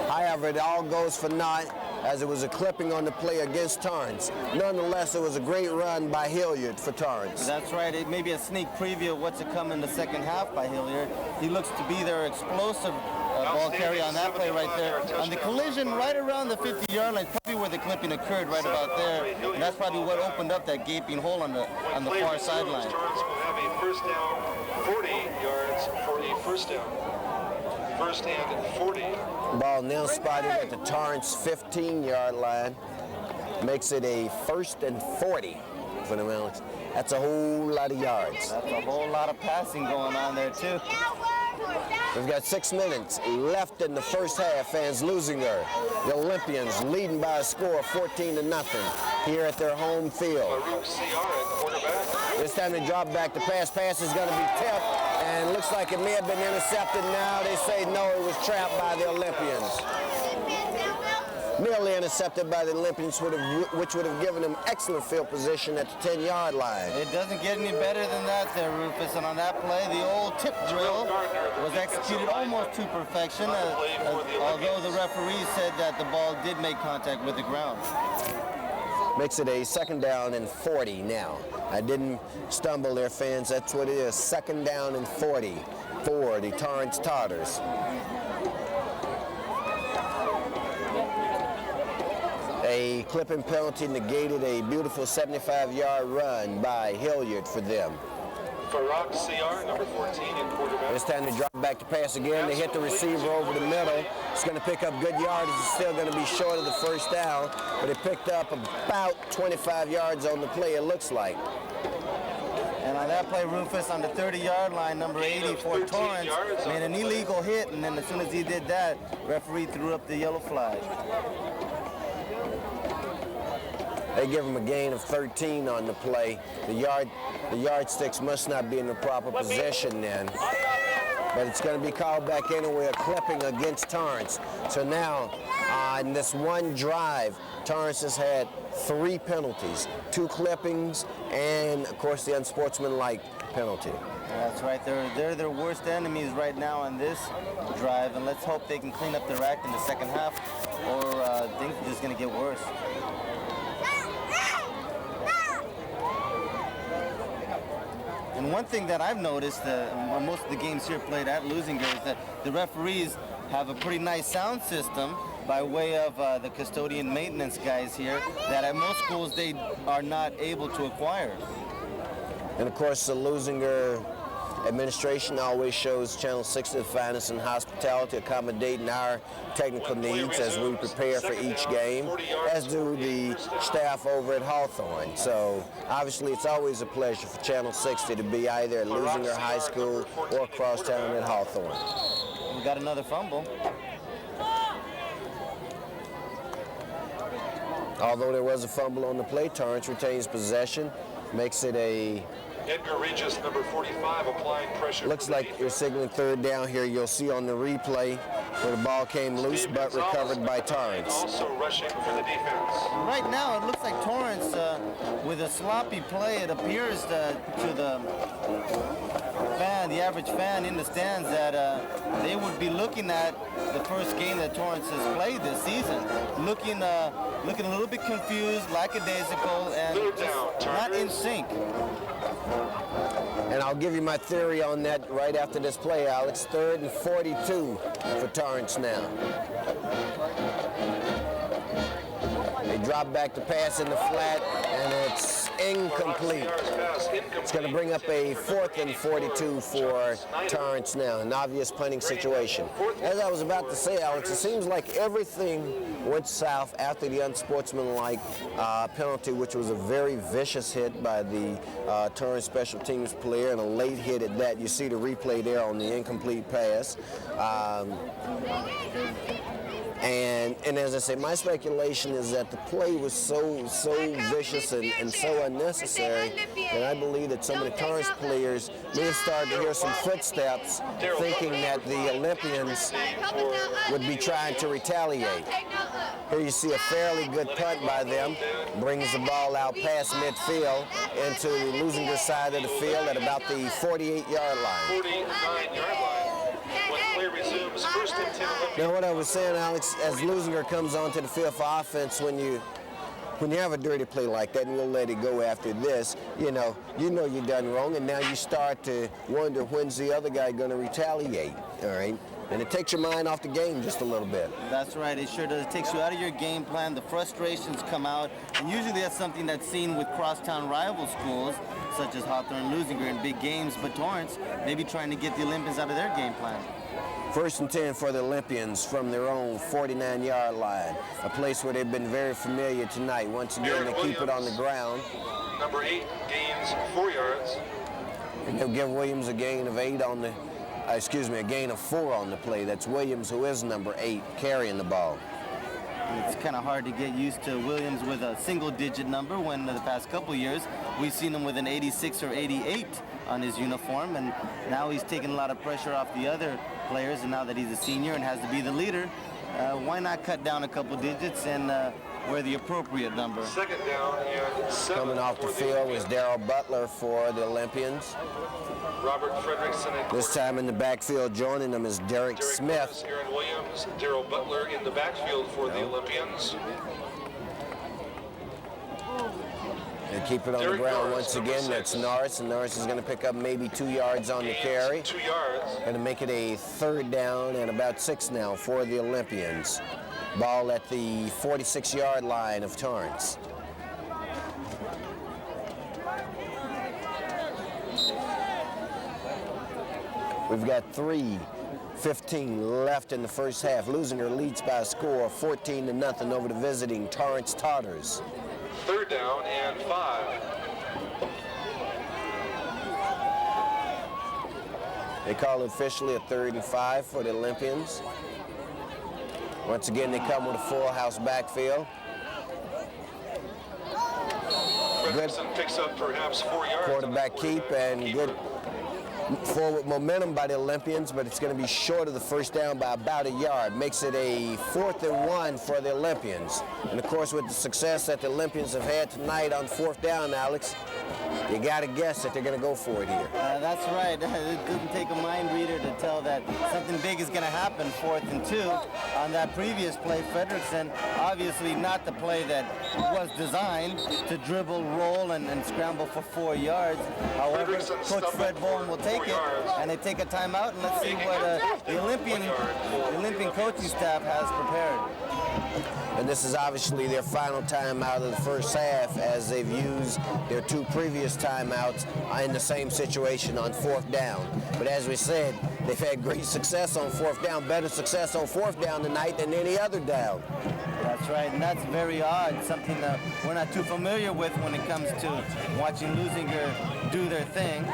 However, it all goes for naught, as it was a clipping on the play against Torrance. Nonetheless, it was a great run by Hilliard for Torrance. That's right. It may be a sneak preview of what's to come in the second half by Hilliard. He looks to be their explosive ball carrier on that play right there. On the collision right around the 50-yard line, probably where the clipping occurred, right about there. And that's probably what opened up that gaping hole on the far sideline. Torrance will have a first down, 40 yards for a first down. First and 40. Ball now spotted at the Torrance 15-yard line. Makes it a 1st and 40 for the Alex. That's a whole lot of yards. That's a whole lot of passing going on there, too. We've got 6 minutes left in the first half, fans. Leuzinger, the Olympians, leading by a score of 14-0 here at their home field. This time they drop back. The pass is going to be tipped, and looks like it may have been intercepted now. They say no, it was trapped by the Olympians. Nearly intercepted by the Olympians, which would have given them excellent field position at the 10-yard line. It doesn't get any better than that there, Rufus. And on that play, the old tip drill was executed almost to perfection, although the referee said that the ball did make contact with the ground. Makes it a 2nd down and 40 now. I didn't stumble there, fans. That's what it is, 2nd down and 40 for the Torrance Tartars. A clipping penalty negated a beautiful 75-yard run by Hilliard for them. Farrak CR, number 14 in quarterback. This time they drop back to pass again. They hit the receiver over the middle. It's going to pick up good yardage. It's still going to be short of the first down, but it picked up about 25 yards on the play, it looks like. And on that play, Rufus, on the 30-yard line, number 80 for Torrance, made an illegal hit, and then as soon as he did that, referee threw up the yellow flag. They give him a gain of 13 on the play. The yardsticks must not be in the proper position then. But it's going to be called back anyway, a clipping against Torrance. So now, in this one drive, Torrance has had 3 penalties, 2 clippings, and of course the unsportsmanlike penalty. That's right. They're their worst enemies right now on this drive, and let's hope they can clean up their act in the second half, or things are just going to get worse. And one thing that I've noticed when most of the games here played at Leuzinger is that the referees have a pretty nice sound system by way of the custodian maintenance guys here that at most schools they are not able to acquire. And of course the Leuzinger administration always shows Channel 6 the finest in hospitality, accommodating our technical needs as we prepare for each game, as do the staff over at Hawthorne. So obviously it's always a pleasure for Channel 60 to be either at Leuzinger High School or across town at Hawthorne. We got another fumble. Although there was a fumble on the play, Torrance retains possession, makes it a... Edgar Regis, number 45, applying pressure. Looks like you're signaling 3rd down here. You'll see on the replay where the ball came loose, but recovered by Torrance. Also rushing for the defense. Right now, it looks like Torrance, with a sloppy play, it appears to the fan, the average fan in the stands, that they would be looking at the first game that Torrance has played this season, looking a little bit confused, lackadaisical, and just not in sync. And I'll give you my theory on that right after this play, Alex. 3rd and 42 for Torrance now. They drop back to pass in the flat, and it's incomplete. It's going to bring up a 4th and 42 for Torrance now, an obvious punting situation. As I was about to say, Alex, it seems like everything went south after the unsportsmanlike penalty, which was a very vicious hit by the Torrance special teams player, and a late hit at that. You see the replay there on the incomplete pass. And as I say, my speculation is that the play was so vicious and so unnecessary that I believe that some of the Torrance players may have started to hear some footsteps, thinking that the Olympians would be trying to retaliate. Here you see a fairly good punt by them, brings the ball out past midfield into the Leuzinger side of the field at about the 48-yard line. 49-yard line. When play resumes, 1st and 10. Now, what I was saying, Alex, as Leuzinger comes onto the field for offense, when you have a dirty play like that, and we'll let it go after this, you know you're done wrong, and now you start to wonder, when's the other guy going to retaliate, all right? And it takes your mind off the game just a little bit. That's right, it sure does. It takes you out of your game plan. The frustrations come out, and usually that's something that's seen with crosstown rival schools, such as Hawthorne and Leuzinger in big games, but Torrance maybe trying to get the Olympians out of their game plan. 1st and 10 for the Olympians from their own 49-yard line, a place where they've been very familiar tonight. Once again, they keep it on the ground. Number 8 gains 4 yards. And they'll give Williams a gain of 8 on the, a gain of 4 on the play. That's Williams, who is number 8, carrying the ball. It's kind of hard to get used to Williams with a single-digit number when the past couple years we've seen him with an 86 or 88 on his uniform, and now he's taking a lot of pressure off the other players, and now that he's a senior and has to be the leader, why not cut down a couple digits and wear the appropriate number? 2nd down and 7. Coming off the field is Darrell Butler for the Olympians. Robert Fredrickson. This time in the backfield, joining them is Derek Smith. Aaron Williams, Darrell Butler in the backfield for the Olympians. They keep it on the ground once again. That's Norris, and Norris is going to pick up maybe 2 yards on the carry. 2 yards. Going to make it a 3rd down and about 6 now for the Olympians. Ball at the 46-yard line of Torrance. We've got 3:15 left in the first half. Leuzinger leads by a score of 14-0 over the visiting Torrance Tartars. 3rd down and 5. They call it officially a 3rd and 5 for the Olympians. Once again, they come with a full house backfield. Fredrickson picks up perhaps 4 yards. Quarterback keep and good forward momentum by the Olympians, but it's going to be short of the 1st down by about a yard. Makes it a 4th and 1 for the Olympians. And of course, with the success that the Olympians have had tonight on 4th down, Alex, you got to guess that they're going to go for it here. That's right. It doesn't take a mind reader to tell that something big is going to happen. 4th and 2 on that previous play. Fredrickson, obviously not the play that was designed to dribble, roll, and scramble for 4 yards. However, Coach Fred Bowen will take it, and they take a timeout, and let's see what the Olympian coaching staff has prepared. And this is obviously their final timeout of the first half, as they've used their 2 previous timeouts in the same situation on 4th down. But as we said, they've had great success on 4th down, better success on 4th down tonight than any other down. That's right, and that's very odd, something that we're not too familiar with when it comes to watching Leuzinger do their thing.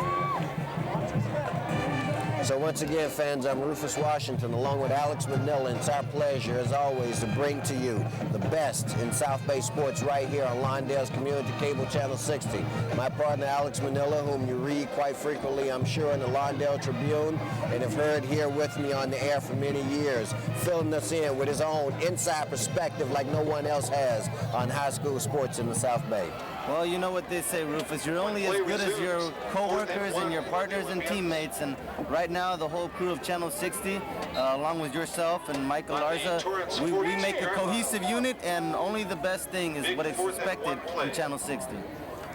So once again, fans, I'm Rufus Washington, along with Alex Manila. It's our pleasure, as always, to bring to you the best in South Bay sports right here on Lawndale's Community Cable Channel 60. My partner, Alex Manila, whom you read quite frequently, I'm sure, in the Lawndale Tribune, and have heard here with me on the air for many years, filling us in with his own inside perspective like no one else has on high school sports in the South Bay. Well, you know what they say, Rufus. You're only as good as your co-workers and your partners and teammates. And right now, the whole crew of Channel 60, along with yourself and Michael Larza, we make a cohesive unit, and only the best thing is what is expected from Channel 60.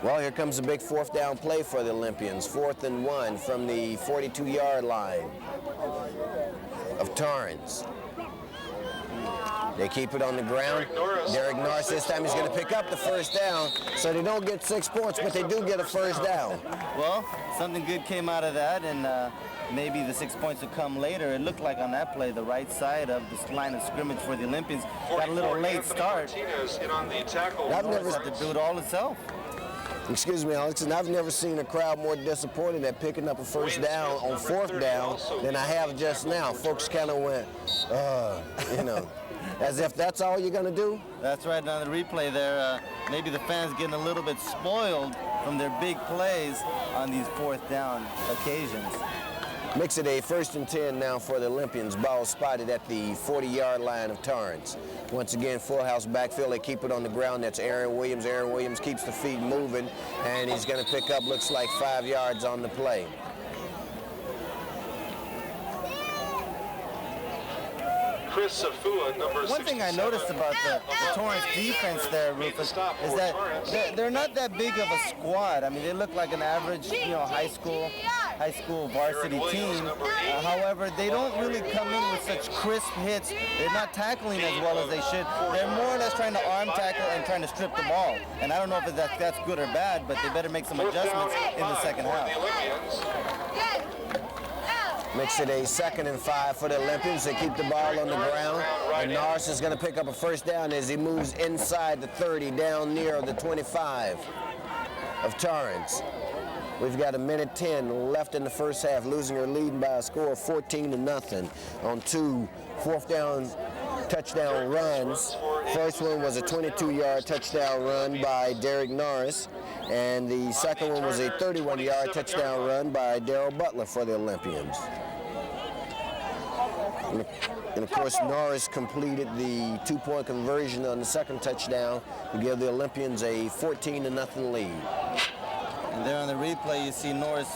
Well, here comes a big 4th down play for the Olympians. 4th and 1 from the 42-yard line of Torrance. They keep it on the ground. Derek Norris this time is going to pick up the first down, so they don't get 6 points, but they do get a first down. Well, something good came out of that, and maybe the 6 points will come later. It looked like on that play, the right side of this line of scrimmage for the Olympians got a little late start. I've never had to do it all itself. Excuse me, Alex, and I've never seen a crowd more disappointed at picking up a first down on 4th down than I have just now. Folks kind of went, you know, as if that's all you're going to do. That's right. On the replay there, maybe the fans getting a little bit spoiled from their big plays on these 4th down occasions. Makes it a 1st and 10 now for the Olympians. Ball spotted at the 40-yard line of Torrance. Once again, full house backfield. They keep it on the ground. That's Aaron Williams. Aaron Williams keeps the feet moving, and he's going to pick up, looks like 5 yards on the play. Chris Safua, number 67. One thing I noticed about the Torrance defense there, Rufus, is that they're not that big of a squad. I mean, they look like an average, you know, high school varsity team. However, they don't really come in with such crisp hits. They're not tackling as well as they should. They're more or less trying to arm tackle and trying to strip the ball. And I don't know if that's good or bad, but they better make some adjustments in the second half. Makes it a 2nd and 5 for the Olympians. They keep the ball on the ground. And Norris is going to pick up a first down as he moves inside the 30, down near the 25 of Torrance. We've got 1:10 left in the first half. Leuzinger leading by a score of 14-0 on 2 4th down touchdown runs. First one was a 22-yard touchdown run by Derek Norris, and the second one was a 31-yard touchdown run by Darrell Butler for the Olympians. And of course, Norris completed the 2-point conversion on the second touchdown to give the Olympians a 14-0 lead. And there on the replay, you see Norris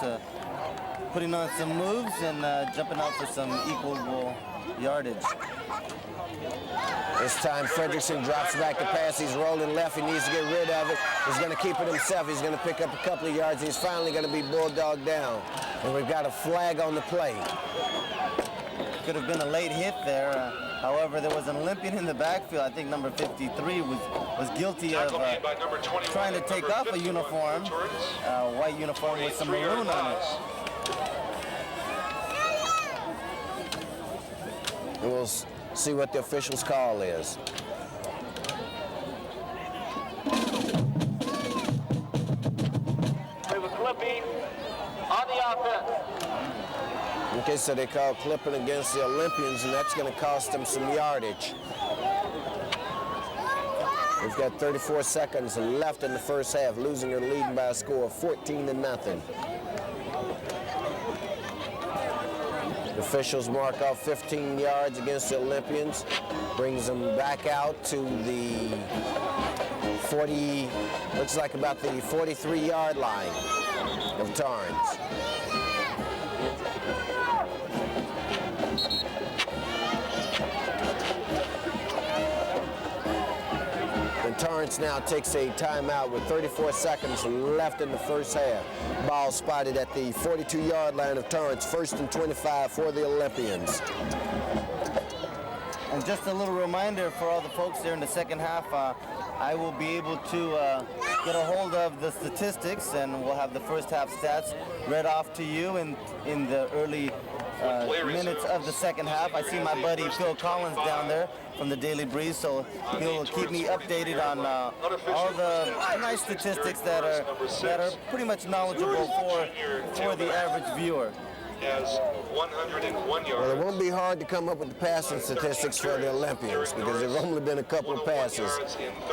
putting on some moves and jumping out for some equal yardage. This time, Fredrickson drops back to pass. He's rolling left. He needs to get rid of it. He's going to keep it himself. He's going to pick up a couple of yards. He's finally going to be bulldogged down. And we've got a flag on the play. Could have been a late hit there. However, there was an Olympian in the backfield. I think number 53 was guilty of trying to take off a uniform, white uniform with some maroon on it. And we'll see what the official's call is. They were clipping on the offense. Okay, so they call clipping against the Olympians, and that's going to cost them some yardage. We've got 34 seconds left in the first half. Leuzinger leading by a score of 14-0. The officials mark off 15 yards against the Olympians, brings them back out to the 40, looks like about the 43-yard line of Torrance. And Torrance now takes a timeout with 34 seconds left in the first half. Ball spotted at the 42-yard line of Torrance, 1st and 25 for the Olympians. And just a little reminder for all the folks there in the second half, I will be able to get a hold of the statistics, and we'll have the first half stats read off to you in the early minutes of the second half. I see my buddy Phil Collins down there from the Daily Breeze, so he'll keep me updated on all the nice statistics that are pretty much knowledgeable for the average viewer. Has 101 yards. Well, it won't be hard to come up with the passing statistics for the Olympians because there have only been a couple of passes.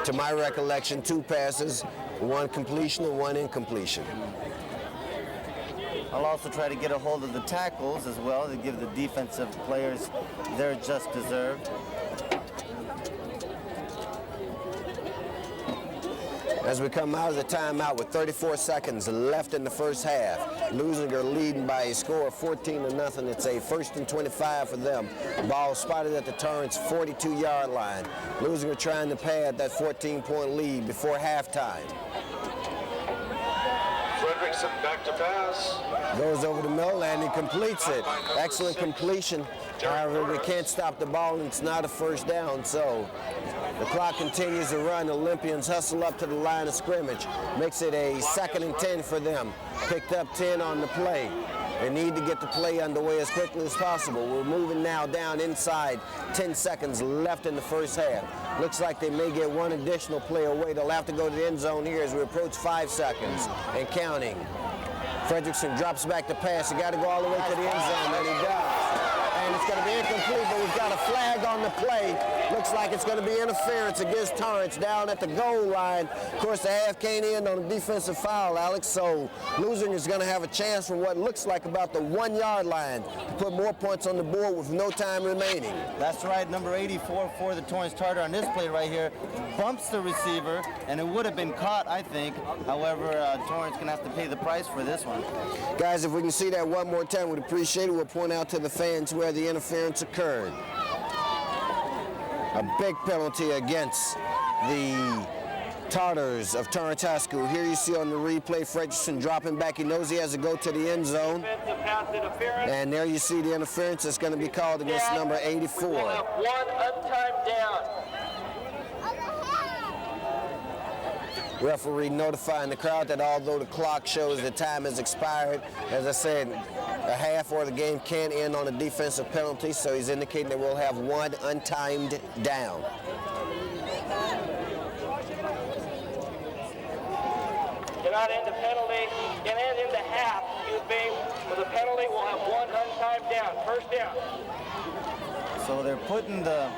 To my recollection, 2 passes, 1 completion and 1 incompletion. I'll also try to get a hold of the tackles as well to give the defensive players their just deserved. As we come out of the timeout with 34 seconds left in the first half, Leuzinger leading by a score of 14-0. It's a 1st and 25 for them. Ball spotted at the Torrance 42-yard line. Leuzinger trying to pad that 14-point lead before halftime. Fredrickson back to pass. Goes over the middle and he completes it. Excellent completion. However, we can't stop the ball and it's not a first down, so the clock continues to run. The Olympians hustle up to the line of scrimmage. Makes it a 2nd and 10 for them. Picked up 10 on the play. They need to get the play underway as quickly as possible. We're moving now down inside. 10 seconds left in the first half. Looks like they may get one additional play away. They'll have to go to the end zone here as we approach 5 seconds and counting. Fredrickson drops back to pass. He got to go all the way to the end zone, and he does. And it's going to be incomplete, but we've got a flag on the play. Looks like it's going to be interference against Torrance down at the goal line. Of course, the half came in on a defensive foul, Alex, so Leuzinger is going to have a chance from what looks like about the 1-yard line to put more points on the board with no time remaining. That's right, number 84 for the Torrance Tartar on this play right here. Bumps the receiver, and it would have been caught, I think. However, Torrance going to have to pay the price for this one. Guys, if we can see that one more time, we'd appreciate it. We'll point out to the fans where the interference occurred. A big penalty against the Tartars of Torrance High School. Here you see on the replay, Fredrickson dropping back. He knows he has to go to the end zone. And there you see the interference that's going to be called against number 84. One untimed down. Referee notifying the crowd that although the clock shows the time has expired, as I said, a half or the game can't end on a defensive penalty, so he's indicating that we'll have one untimed down. Cannot end the penalty, can end in the half, excuse me. With a penalty, we'll have one untimed down, first down. So they're putting the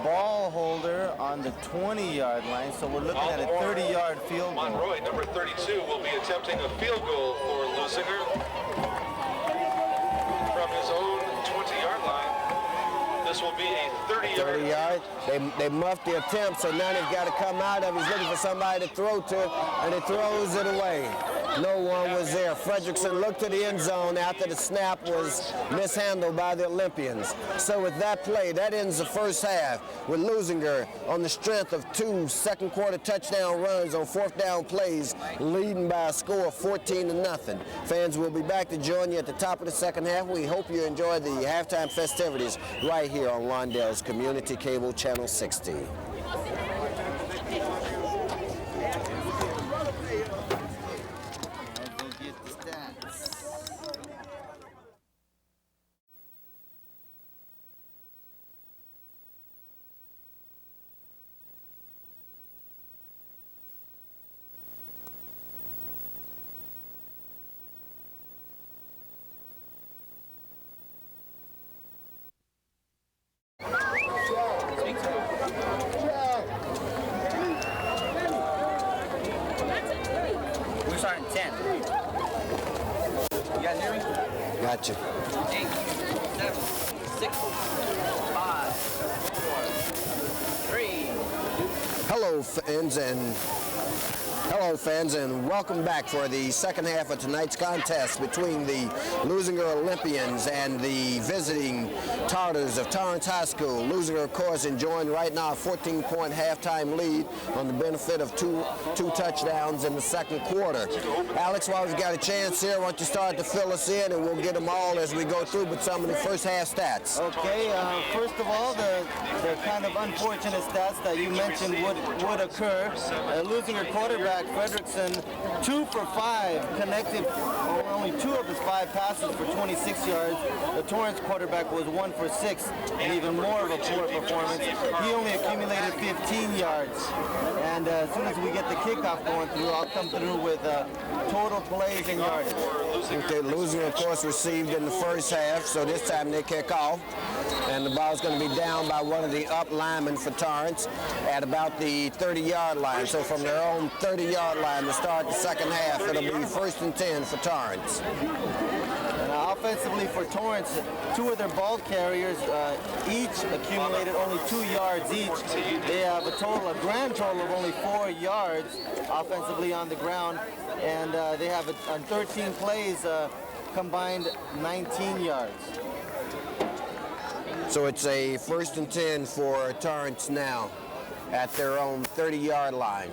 ball holder on the 20-yard line, so we're looking at a 30-yard field goal. Monroy, number 32, will be attempting a field goal for Leuzinger from his own 20-yard line. This will be a 30-yard. They muffed the attempt, so now they've got to come out of it. He's looking for somebody to throw to, and he throws it away. No one was there. Fredrickson looked to the end zone after the snap was mishandled by the Olympians. So with that play, that ends the first half with Leuzinger on the strength of 2 second-quarter touchdown runs on 4th down plays, leading by a score of 14-0. Fans will be back to join you at the top of the second half. We hope you enjoy the halftime festivities right here on Lawndale's Community Cable Channel 60. We're starting 10. You guys hear me? Gotcha. 8, 7, 6, 5, 4, 3. Hello fans and welcome back for the second half of tonight's contest between the Leuzinger Olympians and the visiting Tartars of Torrance High School. Leuzinger, of course, enjoying right now a 14-point halftime lead on the benefit of two touchdowns in the second quarter. Alex, while we've got a chance here, why don't you start to fill us in and we'll get them all as we go through with some of the first half stats. Okay, first of all, the kind of unfortunate stats that you mentioned would occur. Leuzinger quarterback Fredrickson, 2 for 5, connected only 2 of his 5 passes for 26 yards. The Torrance quarterback was 1 for 6, and even more of a poor performance. He only accumulated 15 yards. And as soon as we get the kickoff going through, I'll come through with total plays and yardage. Okay, Leuzinger, of course, received in the first half, so this time they kick off. And the ball's going to be down by one of the up linemen for Torrance at about the 30-yard line. So from their own 30-yard line to start the second half, it'll be 1st and 10 for Torrance. Offensively for Torrance, 2 of their ball carriers each accumulated only 2 yards each. They have a grand total of only 4 yards offensively on the ground, and they have on 13 plays combined 19 yards. So it's a 1st and 10 for Torrance now at their own 30-yard line.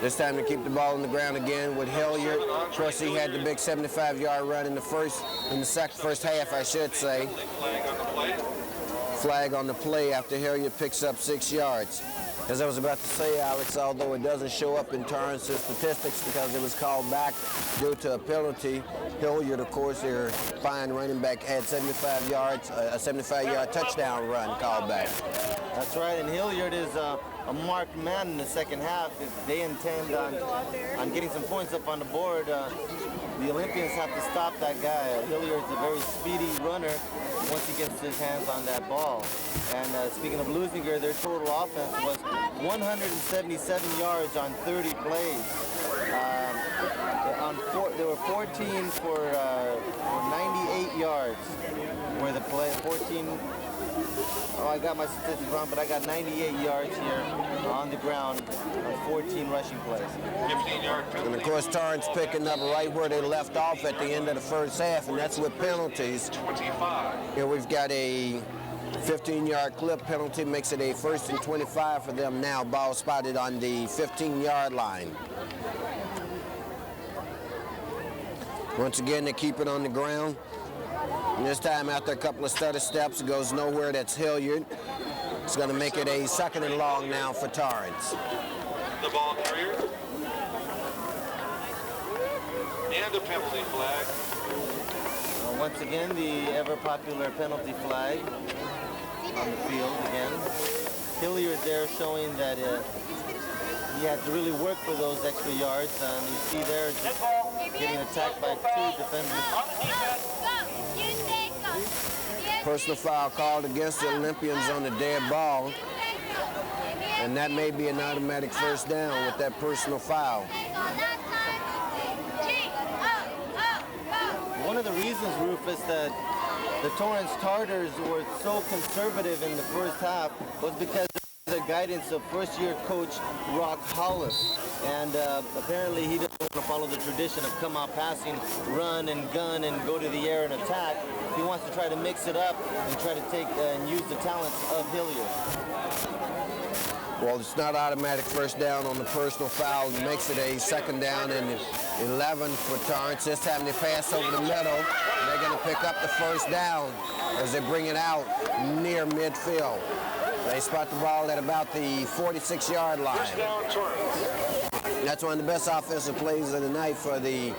This time to keep the ball on the ground again with Hilliard. Of course, he had the big 75-yard run in the first half, I should say. Flag on the play after Hilliard picks up 6 yards. As I was about to say, Alex, although it doesn't show up in Torrance's statistics because it was called back due to a penalty, Hilliard, of course, their fine running back, had 75 yards, a 75-yard touchdown run called back. That's right, and Hilliard is a marked man in the second half. If they intend on getting some points up on the board, the Olympians have to stop that guy. Hilliard's a very speedy runner once he gets his hands on that ball. And speaking of Leuzinger, their total offense was 177 yards on 30 plays. There were 14 for 98 yards where the play, 14. Oh, I got my statistics wrong, but I got 98 yards here on the ground on 14 rushing plays. 15-yard penalty. And of course, Torrance picking up right where they left off at the end of the first half, and that's with penalties. 25. Here we've got a 15-yard clip penalty, makes it a 1st and 25 for them now. Ball spotted on the 15-yard line. Once again, they keep it on the ground. And this time, after a couple of stutter steps, it goes nowhere. That's Hilliard. It's going to make it a 2nd and long now for Torrance. The ball carrier. And a penalty flag. Once again, the ever-popular penalty flag on the field again. Hilliard there showing that he had to really work for those extra yards. And you see there getting attacked by 2 defenders. Personal foul called against the Olympians on the dead ball. And that may be an automatic first down with that personal foul. One of the reasons, Rufus, that the Torrance Tartars were so conservative in the first half was because of the guidance of first-year coach Rock Hollis. And apparently he doesn't want to follow the tradition of come out passing, run and gun and go to the air and attack. He wants to try to mix it up and try to take and use the talents of Hilliard. Well, it's not automatic first down on the personal foul. It makes it a 2nd down and 11 for Torrance. This time they pass over the middle. They're going to pick up the first down as they bring it out near midfield. They spot the ball at about the 46-yard line. First down, Torrance. That's one of the best offensive plays of the night for the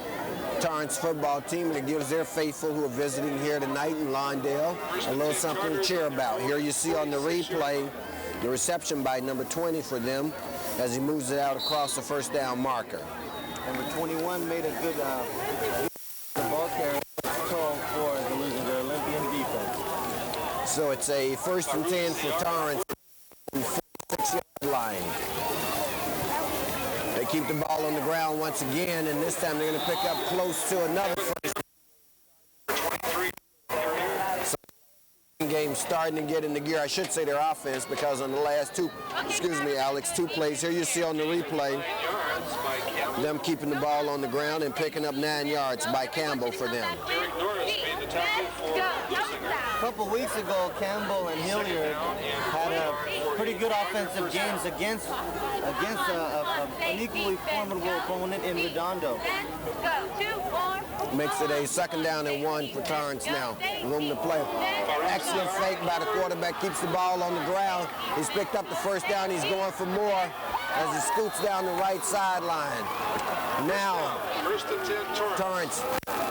Torrance football team, and it gives their faithful who are visiting here tonight in Lawndale a little something to cheer about. Here you see on the replay the reception by number 20 for them as he moves it out across the first down marker. Number 21 made a good ball carrier call for the Leuzinger Olympian defense. So it's a 1st and 10 for Torrance on the 46-yard line. They keep the ball on the ground once again, and this time they're going to pick up close to another first. So game starting to get into gear. I should say their offense, because on the last 2 plays, here you see on the replay, them keeping the ball on the ground and picking up 9 yards by Campbell for them. A couple weeks ago, Campbell and Hilliard had a pretty good offensive games against an equally formidable opponent in Redondo. Makes it a 2nd down and 1 for Torrance now. Room to play. Excellent fake by the quarterback, keeps the ball on the ground. He's picked up the first down. He's going for more as he scoots down the right sideline. Now, 1st and 10, Torrance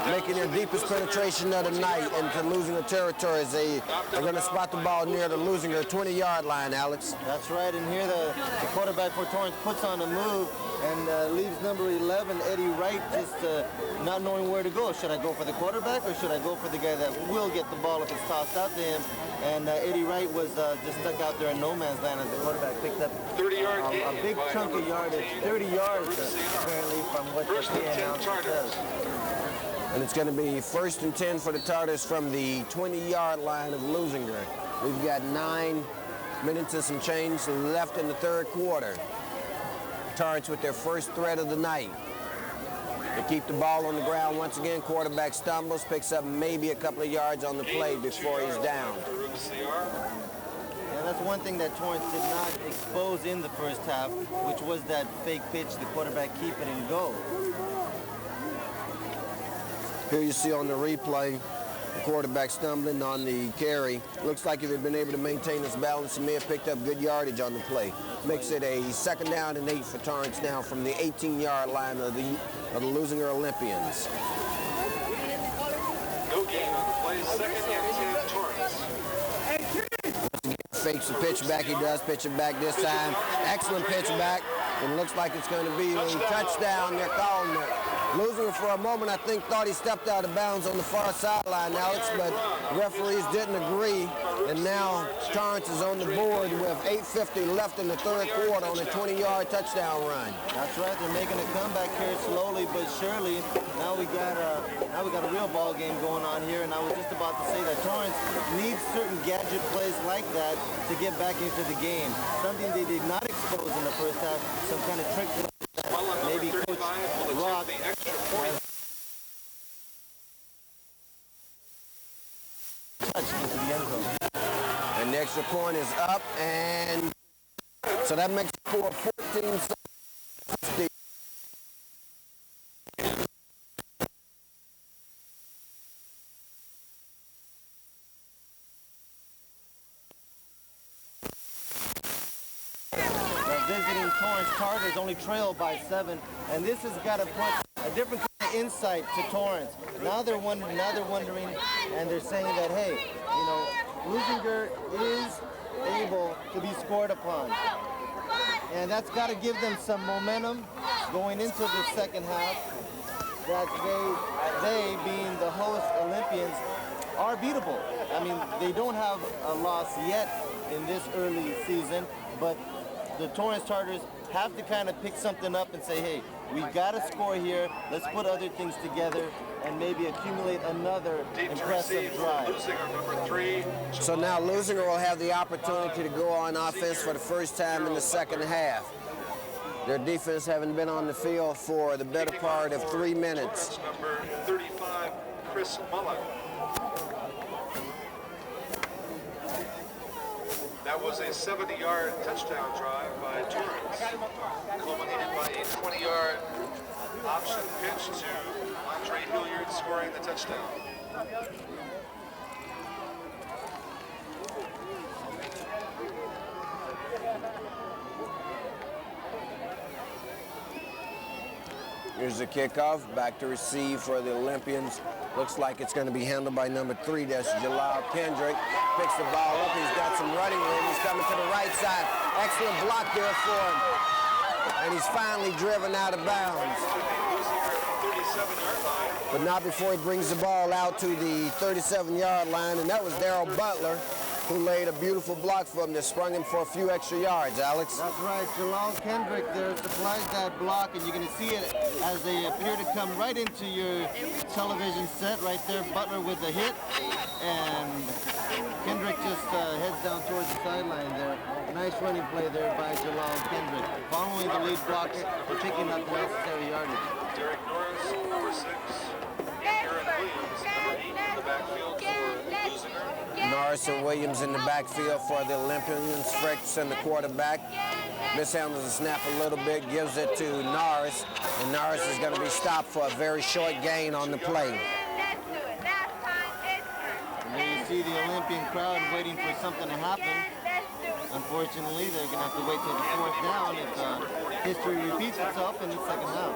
making their deepest penetration of the night into Leuzinger territory as they're going to spot the ball near the Leuzinger 20-yard line, Alex. That's right, and here the quarterback for Torrance puts on a move and leaves number 11, Eddie Wright, just not knowing where to go. Should I go for the quarterback or should I go for the guy that will get the ball if it's tossed out to him? And Eddie Wright was just stuck out there in no man's land as the quarterback picked up 30-yard a big chunk of yardage, 30 yards apparently from what the announcer says. And it's going to be 1st and 10 for the Tartars from the 20-yard line of Leuzinger. We've got 9 minutes and some change left in the 3rd quarter. Torrance with their first threat of the night. They keep the ball on the ground once again. Quarterback stumbles, picks up maybe a couple of yards on the play before he's down. And That's one thing that Torrance did not expose in the first half, which was that fake pitch, the quarterback keep it and go. Here you see on the replay, the quarterback stumbling on the carry. Looks like if he'd been able to maintain his balance, he may have picked up good yardage on the play. Makes it a 2nd down and 8 for Torrance now from the 18-yard line of the Leuzinger Olympians. No gain on the play. 2nd and 10, Torrance. Fakes the pitch back. He does pitch it back this time. Excellent pitch back. It looks like it's going to be a touchdown. They're calling it. Leuzinger for a moment, I think, thought he stepped out of bounds on the far sideline, Alex, but referees didn't agree. And now Torrance is on the board with 8:50 left in the 3rd quarter on a 20-yard touchdown run. That's right. They're making a comeback here slowly but surely. Now we got a real ball game going on here, and I was just about to say that Torrance needs certain gadget plays like that to get back into the game. Something they did not expose in the first half. Some kind of trick play that maybe Coach Rock touched into the end zone. And the extra point is up, and so that makes the score 14-60. Visiting Torrance Tartars only trail by 7, and this has got to put a different kind of insight to Torrance. Now they're wondering, and they're saying that, hey, you know, Leuzinger is able to be scored upon, and that's got to give them some momentum going into the second half. That they being the host Olympians, are beatable. I mean, they don't have a loss yet in this early season, but the Torrance Tartars have to kind of pick something up and say, hey, we got to score here. Let's put other things together and maybe accumulate another impressive drive. So now Leuzinger will have the opportunity to go on offense for the first time in the second half. Their defense having been on the field for the better part of 3 minutes. Number 35, Chris Mullen. That was a 70-yard touchdown drive by Torrance, culminated by a 20-yard option pitch to Andre Hilliard scoring the touchdown. Here's the kickoff, back to receive for the Olympians. Looks like it's going to be handled by number 3, that's Jalal Kendrick. Picks the ball up, he's got some running room. He's coming to the right side. Excellent block there for him. And he's finally driven out of bounds. But not before he brings the ball out to the 37-yard line, and that was Darrell Butler, who laid a beautiful block for him that sprung him for a few extra yards, Alex. That's right, Jalal Kendrick there supplies that block, and you're going to see it as they appear to come right into your television set right there. Butler with a hit, and Kendrick just heads down towards the sideline there. Nice running play there by Jalal Kendrick. Following the lead blocker for picking up the necessary yardage. Derek Norris, number 6. Aaron Williams, number 8 in the backfield for Leuzinger. Norris and Williams in the backfield for the Olympians. Fredrickson, the quarterback, mishandles the snap a little bit, gives it to Norris, and Norris is going to be stopped for a very short gain on the play. And there you see the Olympian crowd waiting for something to happen. Unfortunately, they're going to have to wait till the 4th down if history repeats itself in the second half.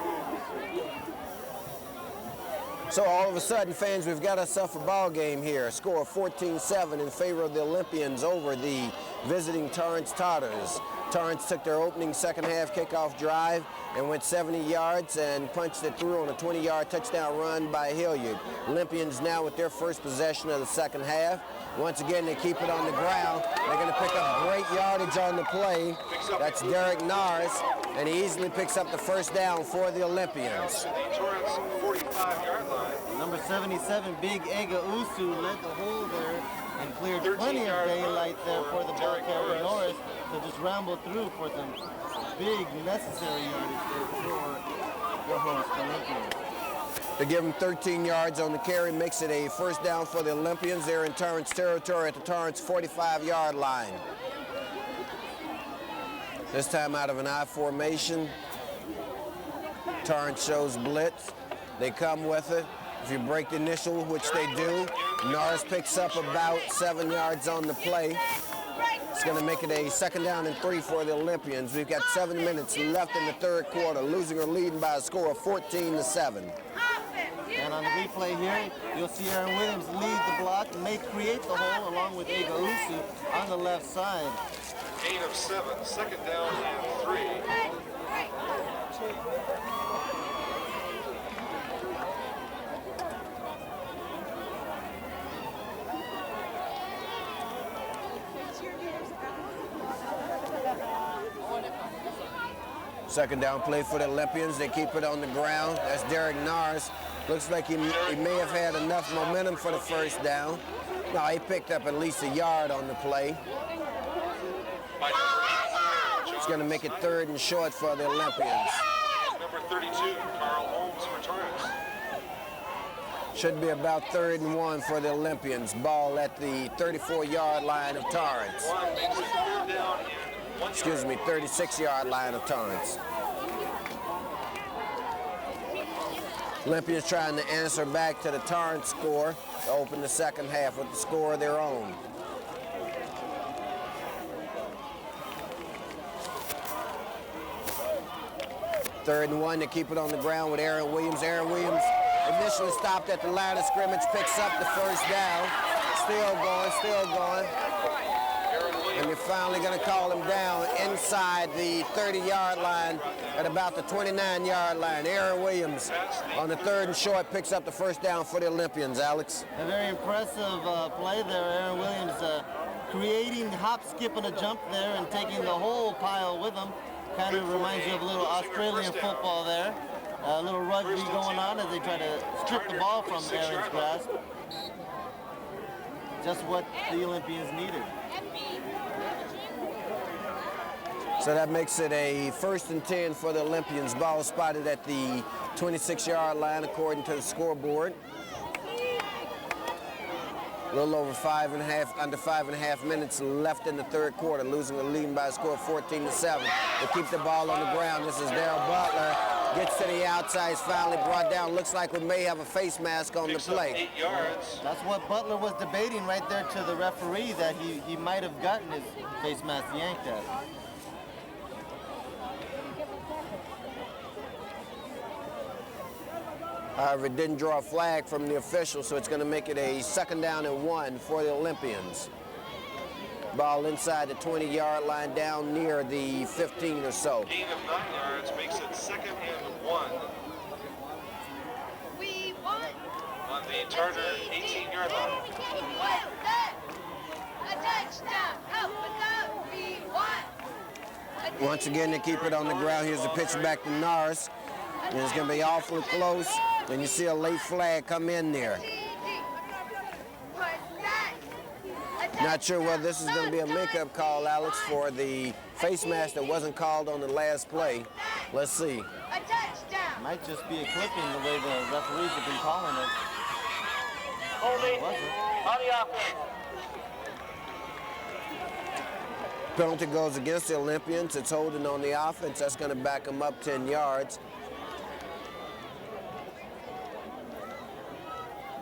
So all of a sudden, fans, we've got ourselves a ball game here. A score of 14-7 in favor of the Olympians over the visiting Torrance Tartars. Torrance took their opening second half kickoff drive and went 70 yards and punched it through on a 20-yard touchdown run by Hilliard. Olympians now with their first possession of the second half. Once again, they keep it on the ground. They're going to pick up great yardage on the play. That's Derek Norris, and he easily picks up the first down for the Olympians. The Torrance 45-yard line. Number 77, Big Ega Usu, led the hole there and cleared plenty of daylight there for the ball carrier Norris to just ramble through for some big necessary yardage there for the host Olympians. They give him 13 yards on the carry, makes it a first down for the Olympians. They're in Torrance territory at the Torrance 45-yard line. This time out of an I formation. Torrance shows blitz. They come with it. If you break the initial, which they do, Norris picks up about 7 yards on the play. It's going to make it a 2nd down and 3 for the Olympians. We've got 7 minutes left in the 3rd quarter. Leuzinger leading by a score of 14-7. And on the replay here, you'll see Aaron Williams lead the block and may create the hole along with Ega Usu on the left side. 8 of 7, 2nd down and 3. Second down play for the Olympians. They keep it on the ground. That's Derek Norris. Looks like he may have had enough momentum for the 1st down. No, he picked up at least a yard on the play. It's going to make it 3rd and short for the Olympians. Number 32, Carl Holmes for Torrance. Should be about 3rd and 1 for the Olympians. Ball at the 34-yard line of Torrance. One makes it 3rd down and 1 Excuse me, 36-yard line of Torrance. Olympians trying to answer back to the Torrance score to open the 2nd half with the score of their own. Third and 1 to keep it on the ground with Aaron Williams. Aaron Williams initially stopped at the line of scrimmage, picks up the 1st down. Still going, still going. And you're finally going to call him down inside the 30-yard line at about the 29-yard line. Aaron Williams on the 3rd and short picks up the 1st down for the Olympians, Alex. A very impressive play there. Aaron Williams creating hop, skip, and a jump there and taking the whole pile with him. Kind of reminds you of a little Australian football there. A little rugby going on as they try to strip the ball from Aaron's grasp. Just what the Olympians needed. So that makes it a 1st and 10 for the Olympians. Ball spotted at the 26-yard line according to the scoreboard. A little over under 5.5 minutes left in the 3rd quarter. Losing the leading by a score of 14-7. They keep the ball on the ground. This is Darrell Butler. Gets to the outside, is finally brought down. Looks like we may have a face mask on the play. 8 yards. That's what Butler was debating right there to the referee, that he might have gotten his face mask yanked at. However, it didn't draw a flag from the official, so it's going to make it a 2nd down and 1 for the Olympians. Ball inside the 20-yard line down near the 15 or so. 8 of 9 yards makes it 2nd and 1. We won. On the Turner 18-yard line. A touchdown. Up and up. We won. Once again, they keep it on the ground. Here's the pitch back to Norris. And it's going to be awfully close. And you see a late flag come in there. Not sure whether this is going to be a make-up call, Alex, for the face mask that wasn't called on the last play. Let's see. A touchdown. Might just be a clipping the way the referees have been calling it. Holding Was it? on the offense. Penalty goes against the Olympians. It's holding on the offense. That's going to back them up 10 yards.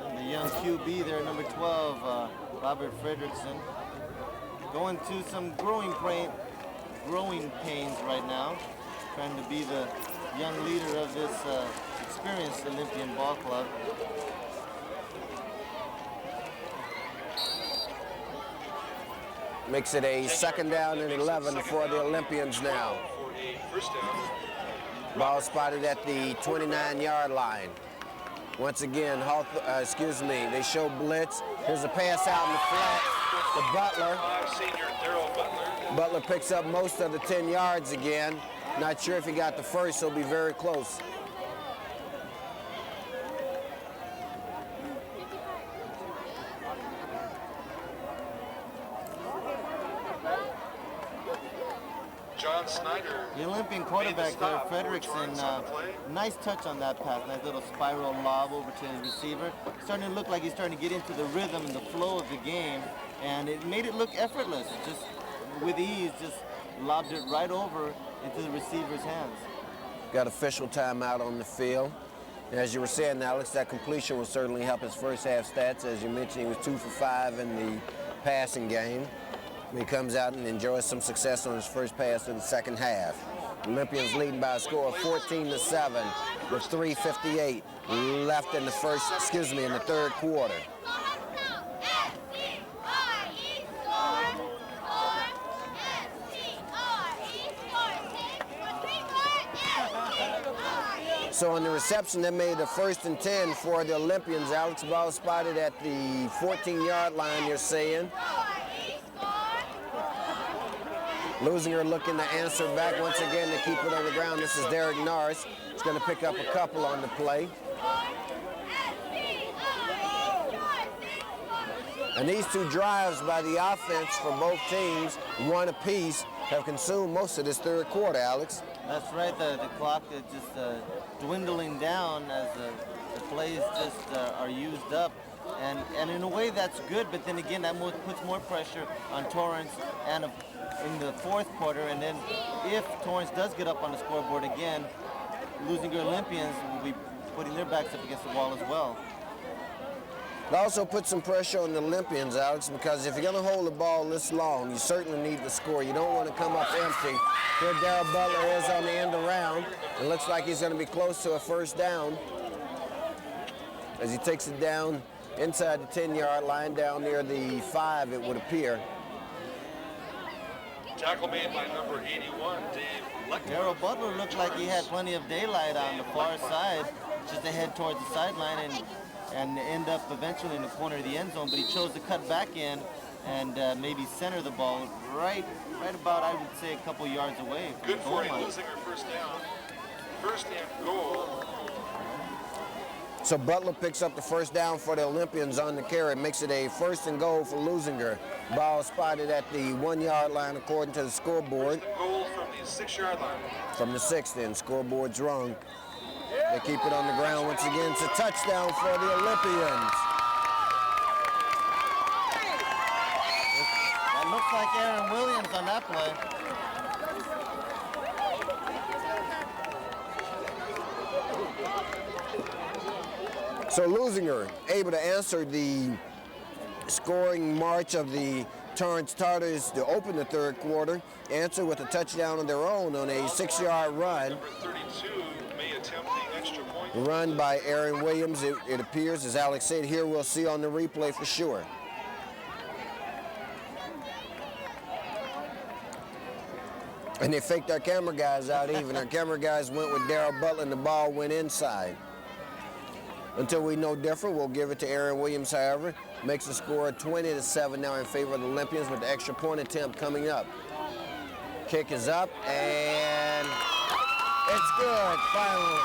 And the young QB there, number 12, Robert Fredrickson, going through some growing pains right now, trying to be the young leader of this experienced Olympian ball club. Makes it a 2nd down and 11 for the Olympians now. For a 1st down. Ball spotted at the 29-yard line. Once again, they show blitz. Here's a pass out in the flat to Butler. Senior Darrell Butler. Butler picks up most of the 10 yards again. Not sure if he got the first, so he'll be very close. John Snyder. The Olympian quarterback there, Fredrickson, nice touch on that pass, nice little spiral lob over to his receiver. Starting to look like he's starting to get into the rhythm and the flow of the game, and it made it look effortless, just with ease, just lobbed it right over into the receiver's hands. Got official timeout on the field. As you were saying, Alex, that completion will certainly help his first half stats. As you mentioned, he was 2 for 5 in the passing game. He comes out and enjoys some success on his first pass in the second half. Olympians leading by a score of 14-7 with 3:58 left in the in the third quarter. So on the reception, they made a 1st and 10 for the Olympians. Alex, ball spotted at the 14-yard line, you're saying. Leuzinger looking to answer back once again to keep it on the ground. This is Derek Norris. He's going to pick up a couple on the play. And these two drives by the offense for both teams, one apiece, have consumed most of this third quarter, Alex. That's right. The clock is just dwindling down as the plays just are used up. And in a way, that's good. But then again, that puts more pressure on Torrance and in the fourth quarter. And then if Torrance does get up on the scoreboard again, Leuzinger Olympians will be putting their backs up against the wall as well. It also puts some pressure on the Olympians, Alex, because if you're going to hold the ball this long, you certainly need to score. You don't want to come up empty. Here Darrell Butler is on the end around. It looks like he's going to be close to a first down as he takes it down inside the 10-yard line, down near the 5, it would appear. Tackle made by number 81, Dave Leckler. Darrell Butler looked like he had plenty of daylight on the far side, just to head towards the sideline and end up eventually in the corner of the end zone, but he chose to cut back in and maybe center the ball right about, I would say, a couple yards away from Good the goal for line. Leuzinger, first down. First and goal. So Butler picks up the first down for the Olympians on the carry. Makes it a 1st and goal for Leuzinger. Ball spotted at the 1-yard line according to the scoreboard. Goal from the 6-yard line. From the 6 then, scoreboard's wrong. They keep it on the ground once again. It's a touchdown for the Olympians. That looks like Aaron Williams on that play. So Leuzinger able to answer the scoring march of the Torrance Tartars to open the third quarter. Answer with a touchdown of their own on a 6-yard run. Number 32 may attempt the extra point. Run by Aaron Williams, it appears. As Alex said, here we'll see on the replay for sure. And they faked our camera guys out even. Our camera guys went with Darrell Butler and the ball went inside. Until we know different, we'll give it to Aaron Williams, however. Makes the score 20-7 now in favor of the Olympians with the extra point attempt coming up. Kick is up, and it's good, finally.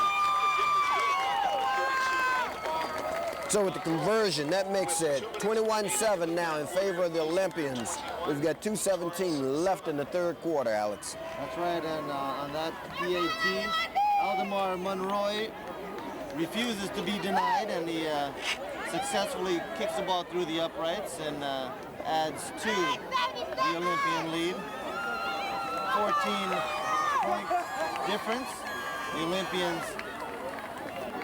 So with the conversion, that makes it 21-7 now in favor of the Olympians. We've got 2:17 left in the third quarter, Alex. That's right, and on that PAT, Aldemar Monroy refuses to be denied, and he successfully kicks the ball through the uprights and adds to the Olympian lead. 14-point difference. The Olympians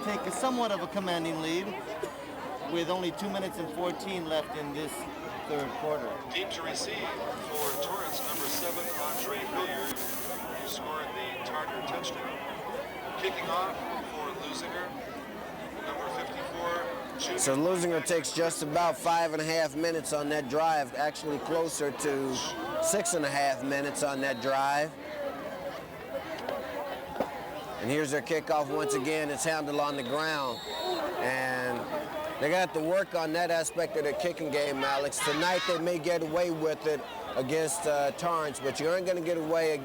take somewhat of a commanding lead with only 2 minutes and 14 left in this third quarter. Team to receive for Torrance, number 7, Andre Hilliard, who scored the Tartar touchdown. Kicking off for Leuzinger, number 54, So Leuzinger takes just about 5.5 minutes on that drive, actually closer to 6.5 minutes on that drive. And here's their kickoff once again. It's handled on the ground. And they're going to have to work on that aspect of their kicking game, Alex. Tonight they may get away with it against Torrance, but you aren't going to get away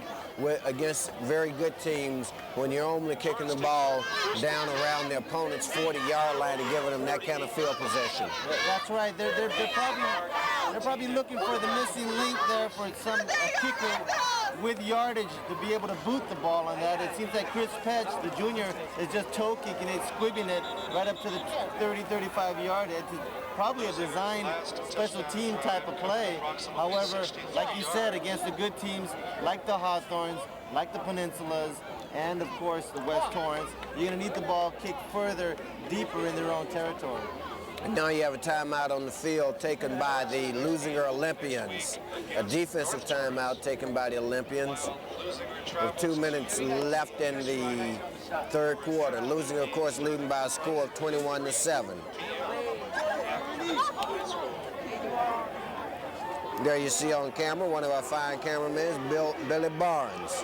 against very good teams when you're only kicking the ball down around the opponent's 40-yard line and giving them that kind of field position. That's right. They're probably looking for the missing link there for a kicker with yardage to be able to boot the ball on that. It seems like Chris Petch, the junior, is just toe kicking it, squibbing it right up to the 30, 35 yard. It's probably a designed special team type of play. However, like you said, against the good teams like the Hawthorns, like the Peninsulas, and of course the West Torrance, you're going to need the ball kicked further, deeper in their own territory. And now you have a timeout on the field taken by the Leuzinger Olympians. A defensive timeout taken by the Olympians with 2 minutes left in the third quarter. Leuzinger, of course, leading by a score of 21-7. There you see on camera one of our fine cameramen, Billy Barnes.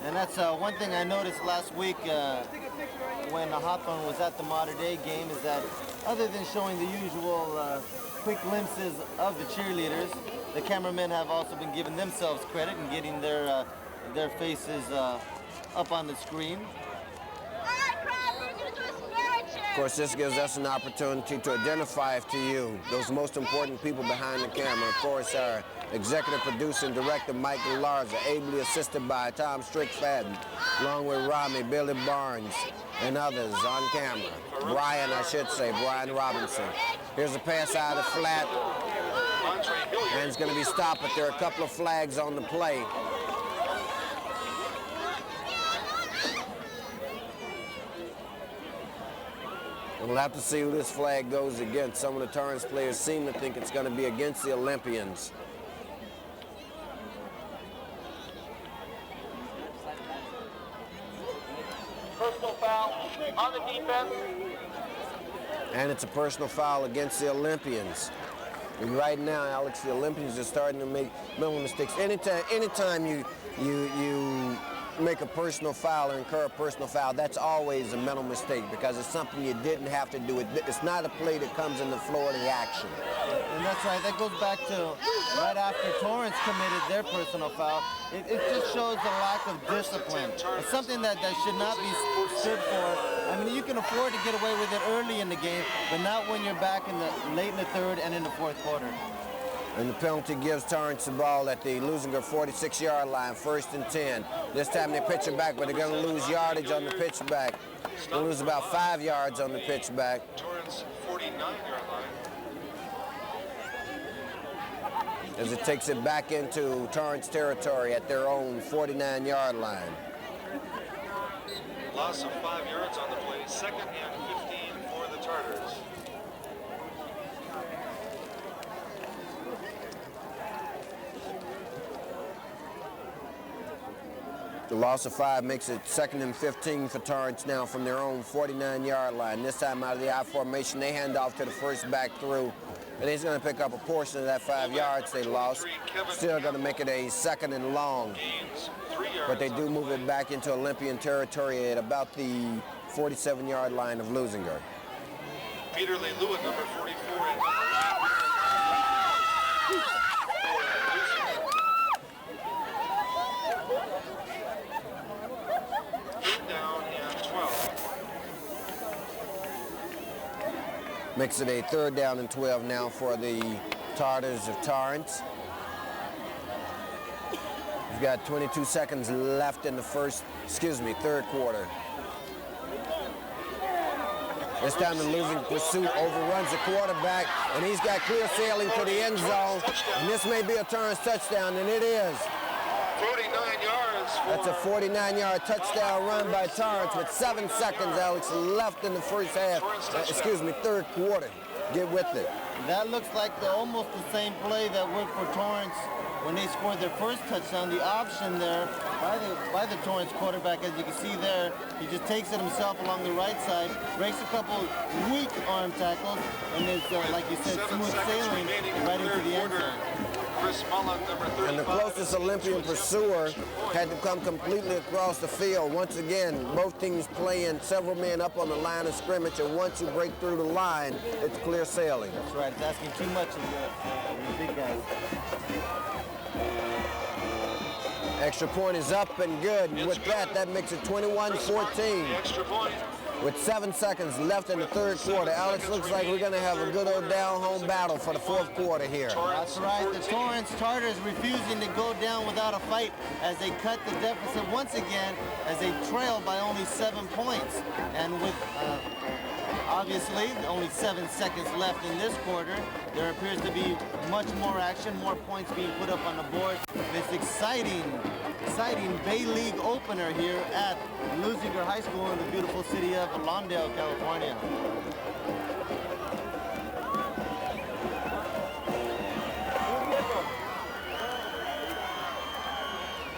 And that's one thing I noticed last week when Hawthorne was at the Mater Dei game, is that other than showing the usual quick glimpses of the cheerleaders, the cameramen have also been giving themselves credit and getting their faces up on the screen. Of course, this gives us an opportunity to identify to you those most important people behind the camera. Of course, our executive producer and director, Michael Larza, ably assisted by Tom Strickfaden, along with Rami, Billy Barnes, and others on camera. Brian, I should say, Brian Robinson. Here's a pass out of flat, and it's going to be stopped, but there are a couple of flags on the play. We'll have to see who this flag goes against. Some of the Torrance players seem to think it's going to be against the Olympians. Personal foul on the defense. And it's a personal foul against the Olympians. And right now, Alex, the Olympians are starting to make mental mistakes. Anytime you make a personal foul or incur a personal foul, that's always a mental mistake because it's something you didn't have to do. It's not a play that comes in the flow of the action. And that's right. That goes back to right after Torrance committed their personal foul. It just shows the lack of discipline. It's something that should not be stood for. I mean, you can afford to get away with it early in the game, but not when you're back late in the third and in the fourth quarter. And the penalty gives Torrance the ball at the Leuzinger 46-yard line, 1st and 10. This time they pitch it back, but they're going to lose yardage on the pitch back. They'll lose about 5 yards on the pitch back. Torrance 49-yard line. As it takes it back into Torrance territory at their own 49-yard line. Loss of 5 yards on the play. 2nd and 15 for the Tartars. The loss of 5 makes it 2nd and 15 for Torrance now from their own 49-yard line. This time out of the I formation, they hand off to the first back through. And he's going to pick up a portion of that 5 yards they lost. Still going to make it a 2nd and long. But they do move it back into Olympian territory at about the 47-yard line of Leuzinger. Peter Leilua, number 44. Down and 12. Makes it a 3rd down and 12 now for the Tartars of Torrance. We've got 22 seconds left in the third quarter. This time the losing pursuit overruns the quarterback, and he's got clear sailing to the end zone. And this may be a Torrance touchdown, and it is. 49 yards. That's a 49-yard touchdown run by Torrance with 7 seconds, Alex, left in the first half. Third quarter. Get with it. That looks like almost the same play that worked for Torrance when they scored their first touchdown. The option there by the Torrance quarterback, as you can see there, he just takes it himself along the right side, breaks a couple weak arm tackles, and is, like you said, smooth sailing right into the end zone. And the closest Olympian pursuer had to come completely across the field. Once again, both teams playing several men up on the line of scrimmage, and once you break through the line, it's clear sailing. That's right. It's asking too much of the big guys. Extra point is up and good. And with that makes it 21-14. Extra point. with 7 seconds left in the third quarter. Alex, looks like we're going to have a good old down-home battle for the fourth quarter here. That's right. The Torrance Tartars refusing to go down without a fight as they cut the deficit once again as they trail by only 7 points. And with obviously only 7 seconds left in this quarter, there appears to be much more action, more points being put up on the board. This exciting Bay League opener here at Leuzinger High School in the beautiful city of Lawndale, California.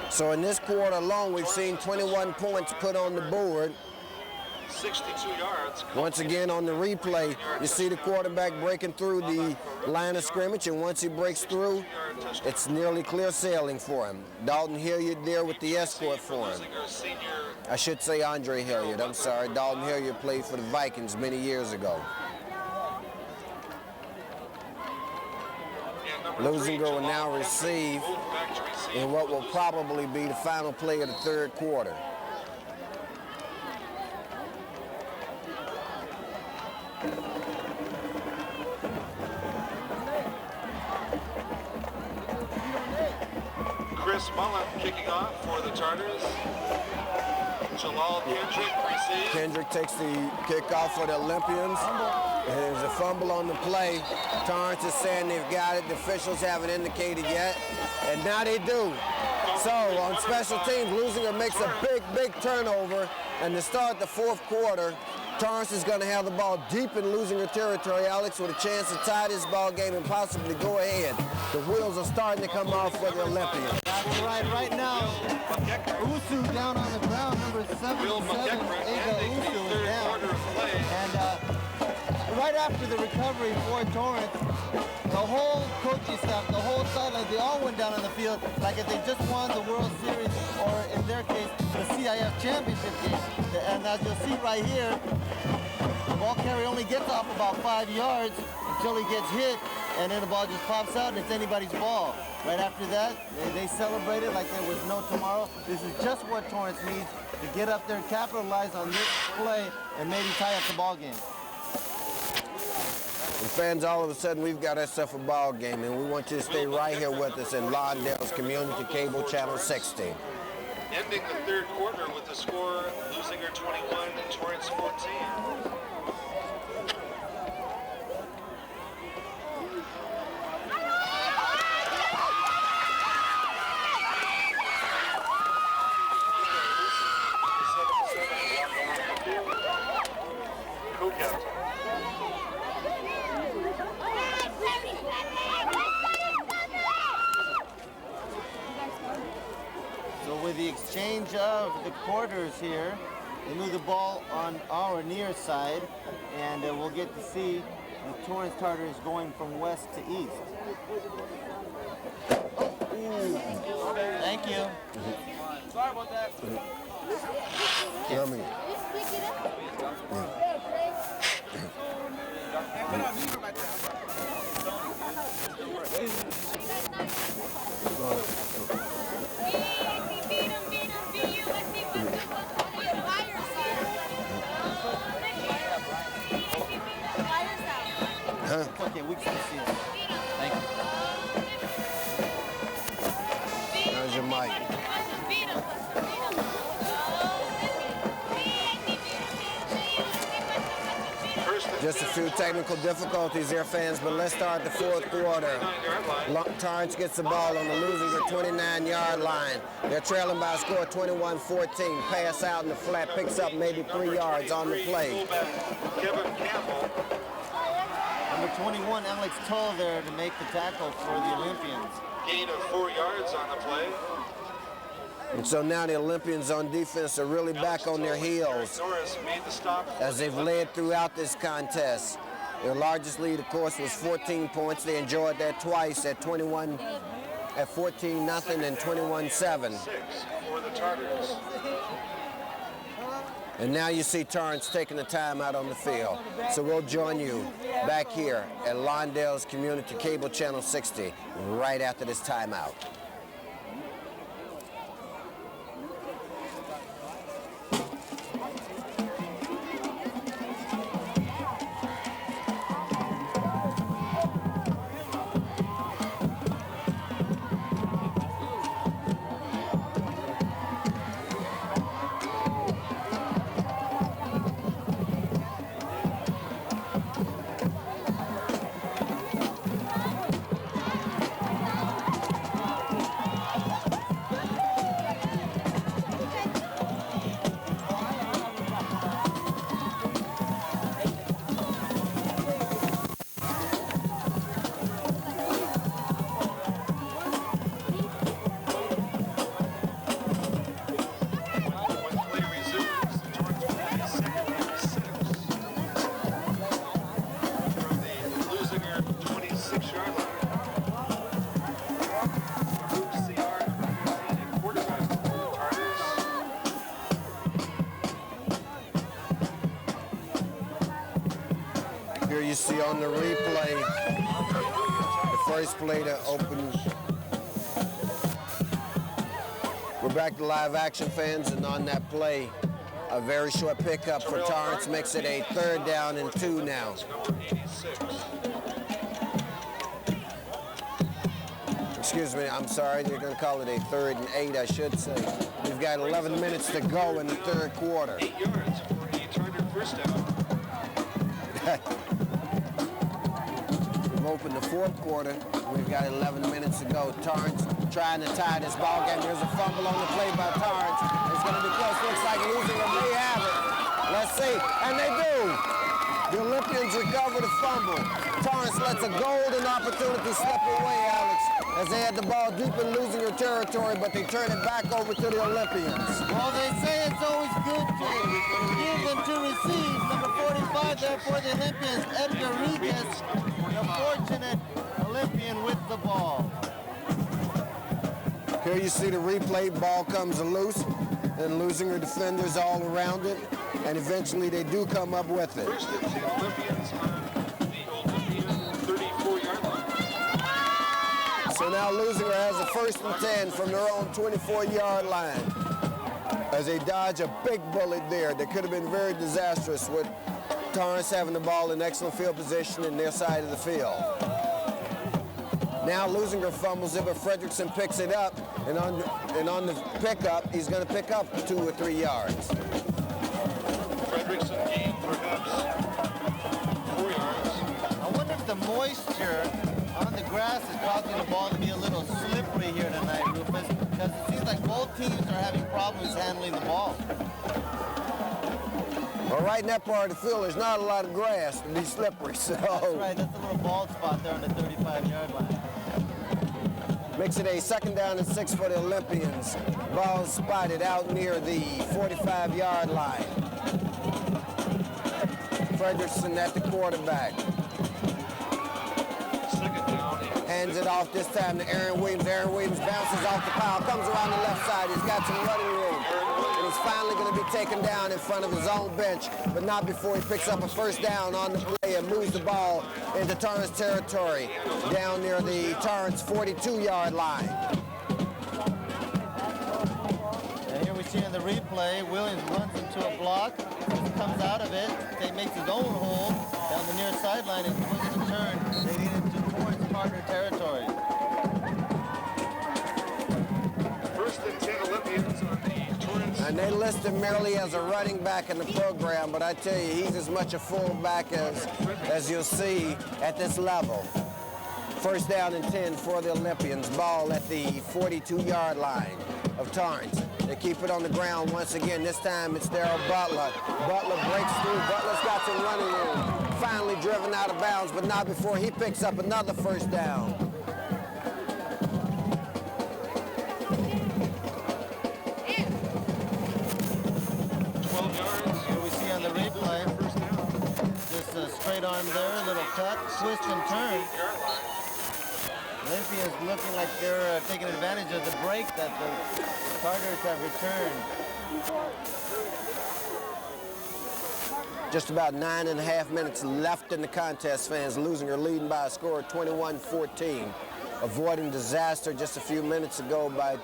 So in this quarter alone, we've seen 21 points put on the board. 62 yards. Once again on the replay, you see the quarterback breaking through the line of scrimmage, and once he breaks through, it's nearly clear sailing for him. Dalton Hilliard there with the escort for him. I should say Andre Hilliard, I'm sorry. Dalton Hilliard played for the Vikings many years ago. Leuzinger will now receive in what will probably be the final play of the third quarter. Chris Mullen kicking off for the Tartars. Jalal Kendrick receives. Kendrick takes the kickoff for the Olympians. And there's a fumble on the play. Torrance is saying they've got it. The officials haven't indicated yet. And now they do. So on special teams, Leuzinger makes a big turnover. And to start the fourth quarter, Torrance is going to have the ball deep in Leuzinger territory, Alex, with a chance to tie this ball game and possibly go ahead. The wheels are starting to come off for the Olympians. That's right now, Usu down on the ground, number 77, Ega Usu is down. And right after the recovery for Torrance, the whole coaching staff, the whole sideline, they all went down on the field like if they just won the World Series, or in their case, the CIF championship game. And as you'll see right here, the ball carrier only gets off about 5 yards until he gets hit, and then the ball just pops out and it's anybody's ball. Right after that, they celebrated like there was no tomorrow. This is just what Torrance needs to get up there, capitalize on this play, and maybe tie up the ball game. And fans, all of a sudden, we've got ourselves a ball game, and we want you to stay right here with us in Lawndale's Community Cable Channel 60. Ending the third quarter with the score, Leuzinger 21, Torrance 14. With the exchange of the quarters here, they move the ball on our near side, and we'll get to see the Torrance Tartars going from west to east. Oh, thank you. Sorry about that. Yummy. Okay, we can see it. Thank you. There's your mic. Just a few technical difficulties here, fans, but let's start the fourth quarter. Torrance gets the ball on the Leuzinger 29-yard line. They're trailing by a score of 21-14. Pass out in the flat, picks up maybe 3 yards on the play. Kevin Campbell. Number 21, Alex Tull there to make the tackle for the Olympians. Gain of 4 yards on the play. And so now the Olympians on defense are really back on their heels as they've led throughout this contest. Their largest lead, of course, was 14 points. They enjoyed that twice at 14-0 and 21-7. For the Tartars. And now you see Torrance taking the time out on the field. So we'll join you back here at Lawndale's Community Cable Channel 60 right after this timeout. Here you see on the replay, the first play to open. We're back to live action, fans, and on that play, a very short pickup for Torrance makes it a 3rd down and 2 now. Excuse me, I'm sorry, they're going to call it a 3rd and 8, I should say. We've got 11 minutes to go in the 3rd quarter. 8 yards for a Charger first down. We've opened the 4th quarter. We've got 11 minutes to go. Torrance trying to tie this ball game. There's a fumble on the play by Torrance. It's going to be close. Looks like Leuzinger may have it. Let's see. And they do. The Olympians recover the fumble. Torrance lets a golden opportunity slip away, Alex, as they had the ball deep in Leuzinger territory, but they turn it back over to the Olympians. Well, they say it's always good to give than to receive. Number 45 there for the Olympians, Edgar Regas, the fortunate Olympian with the ball. Here you see the replay. Ball comes loose, and Leuzinger defenders all around it, and eventually they do come up with it. First and 10 Olympians on the Olympian 34-yard line. So now Leuzinger has a 1st and 10 from their own 24-yard line, as they dodge a big bullet there that could have been very disastrous with Torrance having the ball in excellent field position in their side of the field. Now Leuzinger fumbles it, but Fredrickson picks it up, and on the pickup, he's going to pick up 2 or 3 yards. Fredrickson gained perhaps 4 yards. I wonder if the moisture on the grass is causing the ball to be a little slippery here tonight, Rufus, because it seems like both teams are having problems handling the ball. Well, right in that part of the field, there's not a lot of grass to be slippery, so... That's right, that's a little bald spot there on the 35-yard line. Makes it a 2nd down and 6 for the Olympians. Ball spotted out near the 45-yard line. Fredrickson at the quarterback. 2nd down and Hands it off this time to Aaron Williams. Aaron Williams bounces off the pile, comes around the left side. He's got some running room. And he's finally going to be taken down in front of his own bench, but not before he picks up a 1st down on the play and moves the ball into Torrance territory down near the Torrance 42-yard line. And here we see in the replay, Williams runs into a block, comes out of it, he makes his own hole down the near sideline and twists and turns. They lead into Torrance partner territory. 1st and 10 Olympians on the Torrance. And they list him merely as a running back in the program, but I tell you, he's as much a fullback as you'll see at this level. 1st down and 10 for the Olympians. Ball at the 42-yard line of Torrance. They keep it on the ground once again. This time it's Darrell Butler. Butler breaks through. Butler's got some running room. Finally driven out of bounds, but not before he picks up another 1st down. 12 yards. Here we see on the replay, just a straight arm there, a little cut, twist and turn. Olympians looking like they're taking advantage of the break that the Chargers have returned. Just about 9.5 minutes left in the contest, fans. Leuzinger leading by a score of 21-14. Avoiding disaster just a few minutes ago by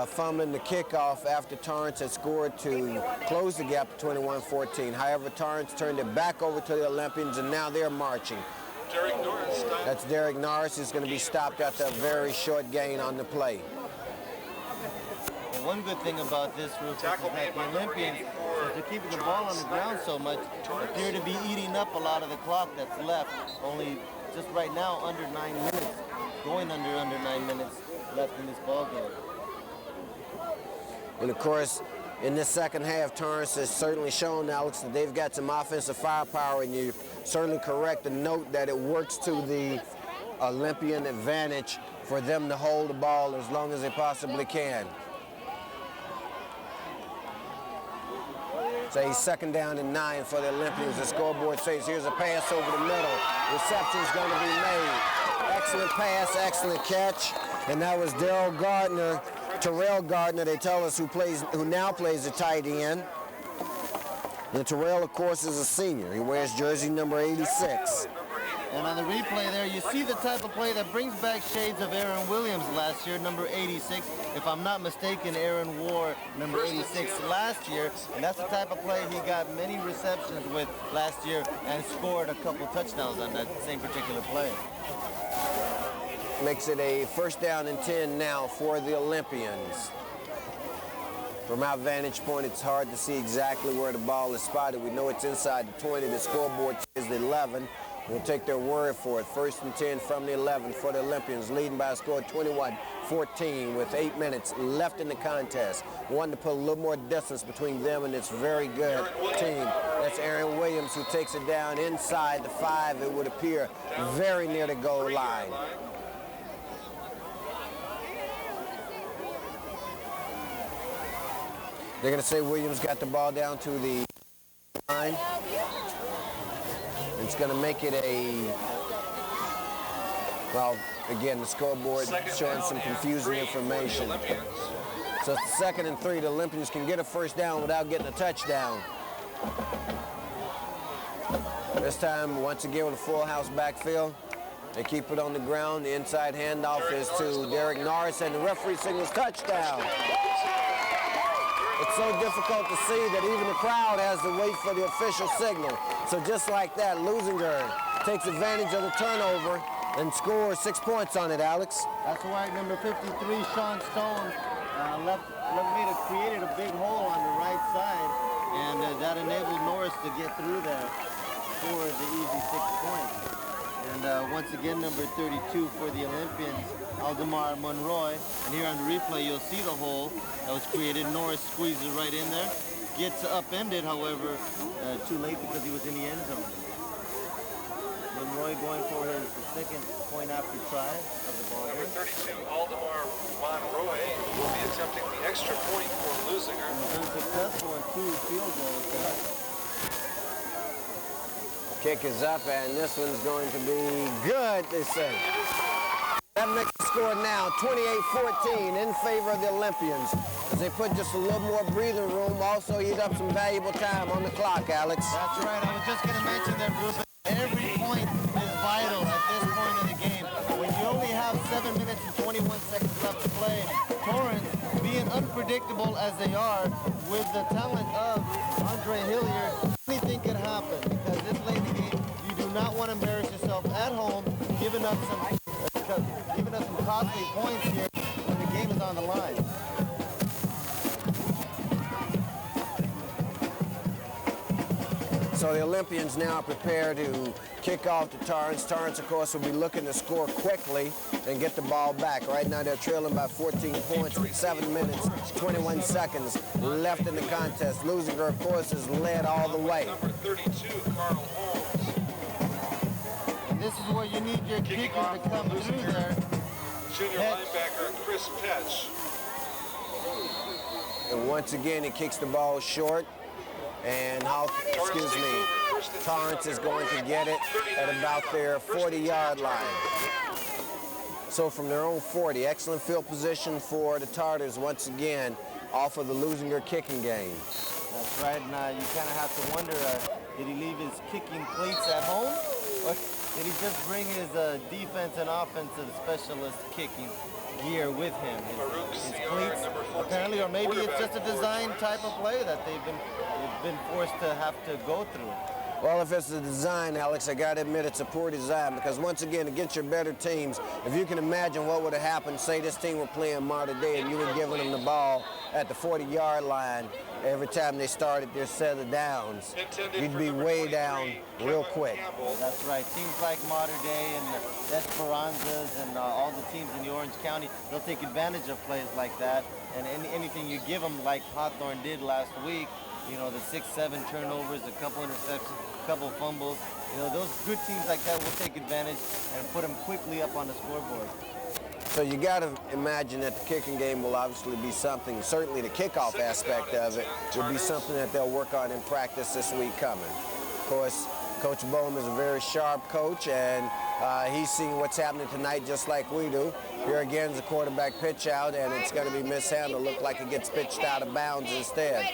fumbling the kickoff after Torrance had scored to close the gap to 21-14. However, Torrance turned it back over to the Olympians, and now they're marching. Derek Norris stopped. That's Derek Norris, who's going to be stopped after a very short gain on the play. Well, one good thing about this, Rufus, is Tackle that made the by number Olympians, 84, as they're keeping the ball on the ground so much, appear to be eating up a lot of the clock that's left. Only just right now under 9 minutes, going under 9 minutes left in this ball game. And of course, in this second half, Torrance has certainly shown, Alex, that they've got some offensive firepower, and you're certainly correct to note that it works to the Olympian advantage for them to hold the ball as long as they possibly can. It's a 2nd down and 9 for the Olympians. The scoreboard says here's a pass over the middle. Reception's going to be made. Excellent pass, excellent catch. And that was Terrell Gardner, they tell us, who now plays the tight end. And Terrell, of course, is a senior. He wears jersey number 86. And on the replay there, you see the type of play that brings back shades of Aaron Williams last year, number 86. If I'm not mistaken, Aaron wore number 86 last year, and that's the type of play he got many receptions with last year and scored a couple touchdowns on that same particular play. Makes it a 1st down and 10 now for the Olympians. From our vantage point, it's hard to see exactly where the ball is spotted. We know it's inside the 20. The scoreboard says the 11. We'll take their word for it. 1st and 10 from the 11 for the Olympians, leading by a score of 21-14 with 8 minutes left in the contest. Wanting to put a little more distance between them and this very good team. That's Aaron Williams, who takes it down inside the 5, it would appear, very near the goal line. They're going to say Williams got the ball down to the line. It's going to make it a, well, again, the scoreboard showing some confusing information. So it's 2nd and 3. The Olympians can get a 1st down without getting a touchdown. This time, once again, with a full house backfield. They keep it on the ground. The inside handoff is to Derek Norris, and the referee signals touchdown. It's so difficult to see that even the crowd has to wait for the official signal. So just like that, Leuzinger takes advantage of the turnover and scores 6 points on it, Alex. That's right, number 53, Sean Stone, created a big hole on the right side, and that enabled Norris to get through there for the easy 6 points. And once again, number 32 for the Olympians, Aldemar Monroy. And here on the replay, you'll see the hole that was created. Norris squeezes right in there. Gets upended, however, too late because he was in the end zone. Monroy going for his 2nd point after try of the ball game. Number 32, Aldemar Monroy, will be attempting the extra point for Leuzinger. And been successful in 2 field goal attempts. Kick is up, and this one's going to be good, they say. That makes the score now 28-14 in favor of the Olympians, as they put just a little more breathing room, also eat up some valuable time on the clock, Alex. That's right. I was just going to mention that, Ruben. Every point is vital at this point in the game. When you only have 7 minutes and 21 seconds left to play, Torrance, being unpredictable as they are, with the talent of Andre Hilliard, anything could happen, because this late in the game, you do not want to embarrass yourself at home, giving up some costly points here when the game is on the line. So the Olympians now prepare to kick off to Torrance. Torrance, of course, will be looking to score quickly and get the ball back. Right now, they're trailing by 14 points with 7 minutes, 21 seconds left in the contest. Leuzinger, of course, is led all the way. Number 32, Carl Holmes. And this is where you need your kicker to come through there. Junior linebacker Chris Petch. And once again, he kicks the ball short. And Torrance is going to get it at about their 40-yard line. So from their own 40, excellent field position for the Tartars once again off of the Leuzinger kicking game. That's right. Now you kind of have to wonder, did he leave his kicking cleats at home? Or did he just bring his defense and offensive specialist kicking gear with him? His cleats, apparently, or maybe it's just a design type of play that they've been forced to have to go through. Well, if it's the design, Alex, I got to admit it's a poor design, because once again, against your better teams, if you can imagine what would have happened, say this team were playing Marta Day and you were giving them the ball at the 40-yard line every time they started their set of downs, you'd be way down real quick. That's right. Teams like Marta Day and Esperanzas and all the teams in the Orange County, they'll take advantage of plays like that, and anything you give them, like Hawthorne did last week, you know, the 6-7 turnovers, a couple interceptions, a couple fumbles. You know, those good teams like that will take advantage and put them quickly up on the scoreboard. So you got to imagine that the kicking game will obviously be something, certainly the kickoff aspect of it will be something that they'll work on in practice this week coming. Of course, Coach Bohm is a very sharp coach, and he's seeing what's happening tonight just like we do. Here again is a quarterback pitch out, and it's going to be mishandled. Look like it gets pitched out of bounds instead.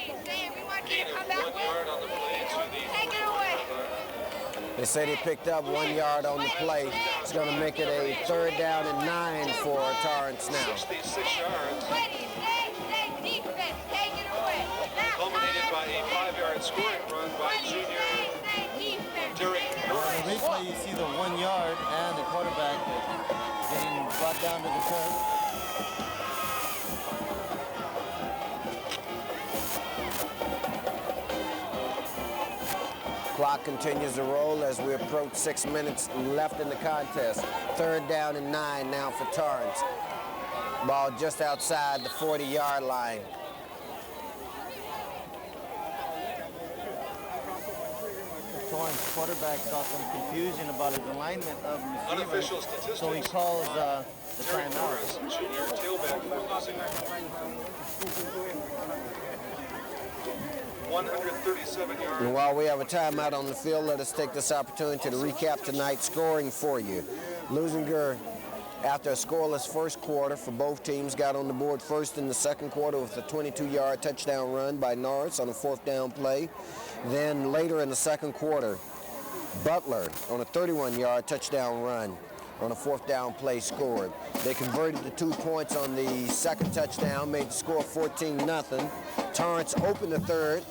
Gain of 1 yard on the play to the Take it away. 41-yard line. They say they picked up 1 yard on the play. It's going to make it a 3rd down and 9 for Torrance now. 66 yards, Ready, stay, defense. Take it away. culminated by a 5-yard scoring run by junior Derek On Norris. the replay, you see the 1 yard and the quarterback getting brought down to the turf. Clock continues to roll as we approach 6 minutes left in the contest. 3rd down and 9 now for Torrance. Ball just outside the 40-yard line. The Torrance quarterback saw some confusion about his alignment of Unofficial receiver, statistics. so he calls the Derek timeout. Norris, junior tailback for Leuzinger. 137 yards. And while we have a timeout on the field, let us take this opportunity to recap tonight's scoring for you. Leuzinger, after a scoreless first quarter for both teams, got on the board first in the second quarter with a 22-yard touchdown run by Norris on a 4th down play. Then later in the second quarter, Butler on a 31-yard touchdown run on a 4th down play scored. They converted the 2 points on the second touchdown, made the score 14-0. Torrance opened the third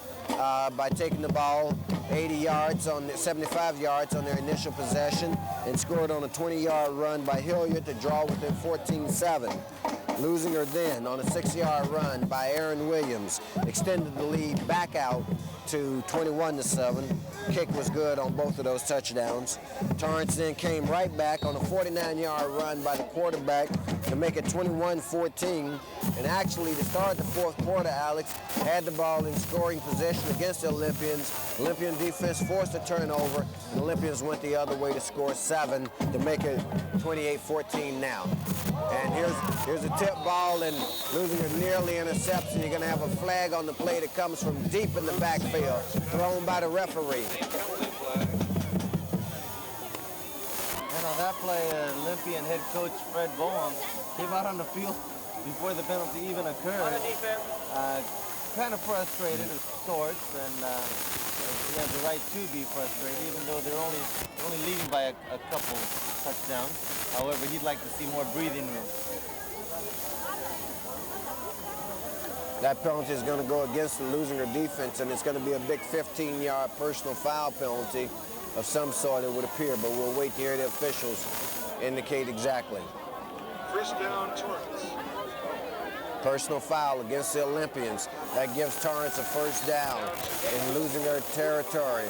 by taking the ball 75 yards on their initial possession and scored on a 20-yard run by Hilliard to draw within 14-7. Leuzinger then on a 6-yard run by Aaron Williams extended the lead back out to 21-7. Kick was good on both of those touchdowns. Torrance then came right back on a 49-yard run by the quarterback to make it 21-14. And actually, to start the 4th quarter, Alex had the ball in scoring position against the Olympians. Olympian defense forced a turnover, and the Olympians went the other way to score 7 to make it 28-14 now. And here's a tip ball, and Leuzinger nearly intercepts, and you're going to have a flag on the play that comes from deep in the backfield, thrown by the referee. And on that play, Olympian head coach Fred Boehm came out on the field before the penalty even occurred. Kind of frustrated of sorts, and he has the right to be frustrated, even though they're only leading by a couple touchdowns. However, he'd like to see more breathing room. That penalty is going to go against the Leuzinger defense, and it's going to be a big 15-yard personal foul penalty of some sort, it would appear, but we'll wait to hear the officials indicate exactly. 1st down, Torrance. Personal foul against the Olympians. That gives Torrance a 1st down in Leuzinger territory.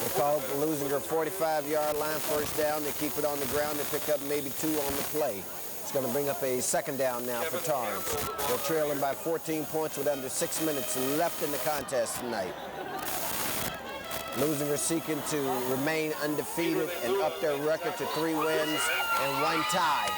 They called the Leuzinger 45-yard line 1st down. They keep it on the ground. They pick up maybe 2 on the play. It's going to bring up a 2nd down now for Torrance. They're trailing by 14 points with under 6 minutes left in the contest tonight. Leuzinger seeking to remain undefeated and up their record to 3 wins and 1 tie.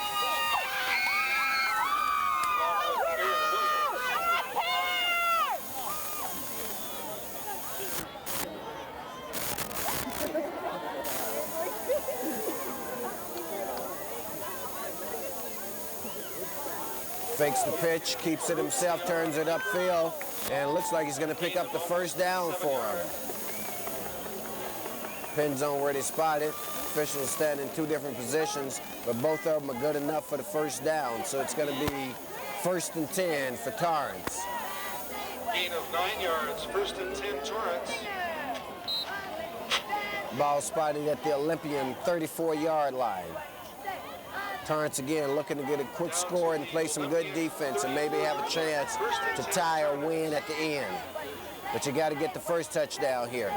Fakes the pitch, keeps it himself, turns it upfield, and it looks like he's going to pick up the 1st down for him. Depends on where they spot it. Officials stand in 2 different positions, but both of them are good enough for the 1st down. So it's going to be 1st and 10 for Torrance. Gain of 9 yards, 1st and 10, Torrance. Ball spotted at the Olympian 34-yard line. Torrance again looking to get a quick score and play some good defense and maybe have a chance to tie or win at the end. But you got to get the 1st touchdown here.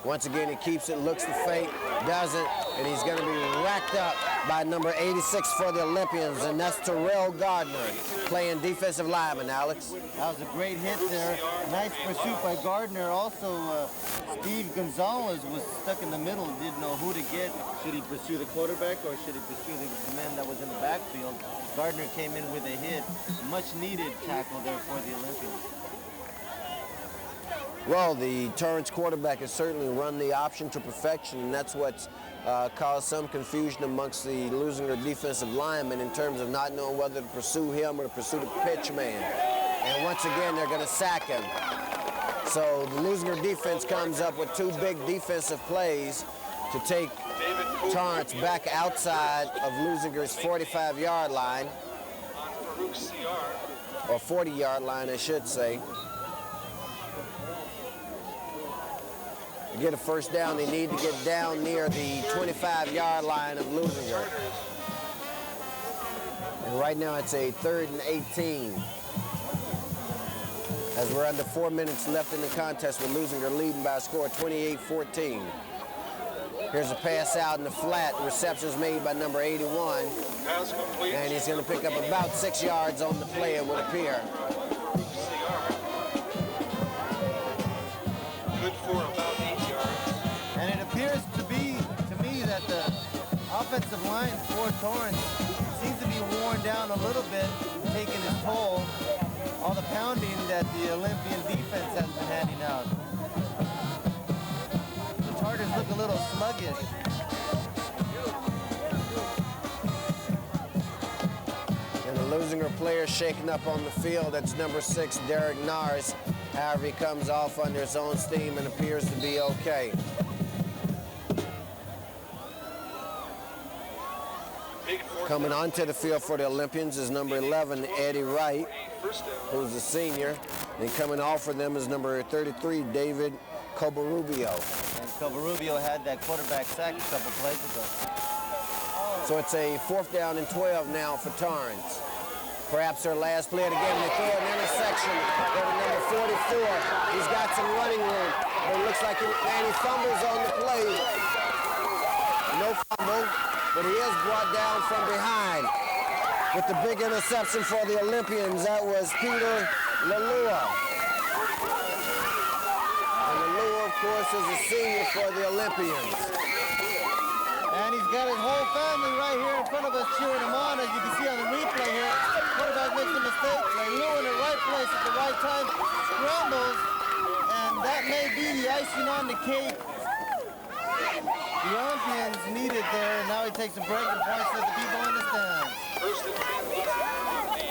Once again, he keeps it, looks to fake, doesn't, and he's going to be racked up by number 86 for the Olympians, and that's Terrell Gardner playing defensive lineman, Alex. That was a great hit there. Nice pursuit by Gardner. Also, Steve Gonzalez was stuck in the middle, didn't know who to get. Should he pursue the quarterback or should he pursue the man that was in the backfield? Gardner came in with a hit. Much needed tackle there for the Olympians. Well, the Torrance quarterback has certainly run the option to perfection, and that's what's caused some confusion amongst the Leuzinger defensive linemen in terms of not knowing whether to pursue him or to pursue the pitch man. And once again, they're going to sack him. So the Leuzinger defense comes up with two big defensive plays to take Torrance back outside of Leuzinger's 45-yard line, or 40-yard line, I should say. To get a first down, they need to get down near the 25-yard line of Leuzinger. And right now it's a 3rd and 18. As we're under 4 minutes left in the contest, with Leuzinger leading by a score of 28-14. Here's a pass out in the flat. The reception's made by number 81. And he's going to pick up about 6 yards on the play, it would appear. Good for about 8 yards. And it appears to me that the offensive line for Torrance seems to be worn down a little bit, taking its toll. All the pounding that the Olympian defense has been handing out. The Tartars look a little sluggish. And the Leuzinger player shaking up on the field. That's number 6, Derek Norris. However, he comes off under his own steam and appears to be okay. Coming onto the field for the Olympians is number 11, Eddie Wright, who's a senior. And coming off for them is number 33, David Cobarrubio. And Cobarrubio had that quarterback sack a couple plays ago. So it's a 4th down and 12 now for Torrance. Perhaps their last play of the game. They throw an intersection over number 44. He's got some running room, but it looks like he fumbles on the play. No fumble, but he is brought down from behind. With the big interception for the Olympians, that was Peter Lalua. And Lalua, of course, is a senior for the Olympians. And he's got his whole family right here in front of us cheering him on, as you can see on the replay here. Quarterback makes a mistake, Lalua in the right place at the right time, scrambles, and that may be the icing on the cake. The Olympians need it there, and now he takes some breaking points with the people in the stands.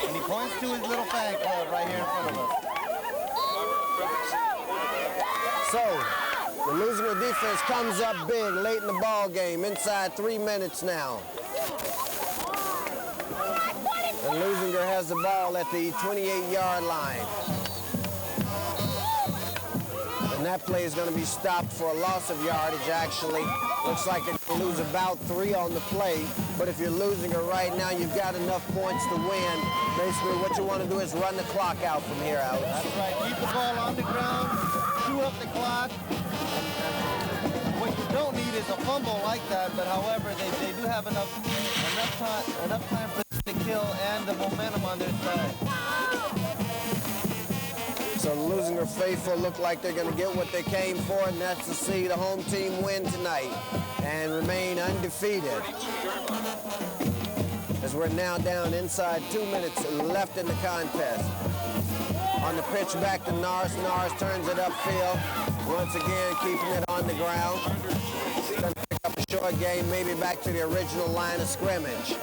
And he points to his little fan club right here in front of us. So, the Leuzinger defense comes up big late in the ball game, inside 3 minutes now. And Leuzinger has the ball at the 28-yard line. And that play is going to be stopped for a loss of yardage, actually. Looks like they're going to lose about 3 on the play. But if you're Leuzinger right now, you've got enough points to win. Basically, what you want to do is run the clock out from here, Alex. That's right. Keep the ball on the ground, chew up the clock. What you don't need is a fumble like that, but however, they do have enough time for them to kill and the momentum on their side. So the Leuzinger faithful look like they're going to get what they came for, and that's to see the home team win tonight and remain undefeated. As we're now down inside 2 minutes left in the contest. On the pitch back to Norris. Norris turns it upfield. Once again, keeping it on the ground. Going to pick up a short game, maybe back to the original line of scrimmage.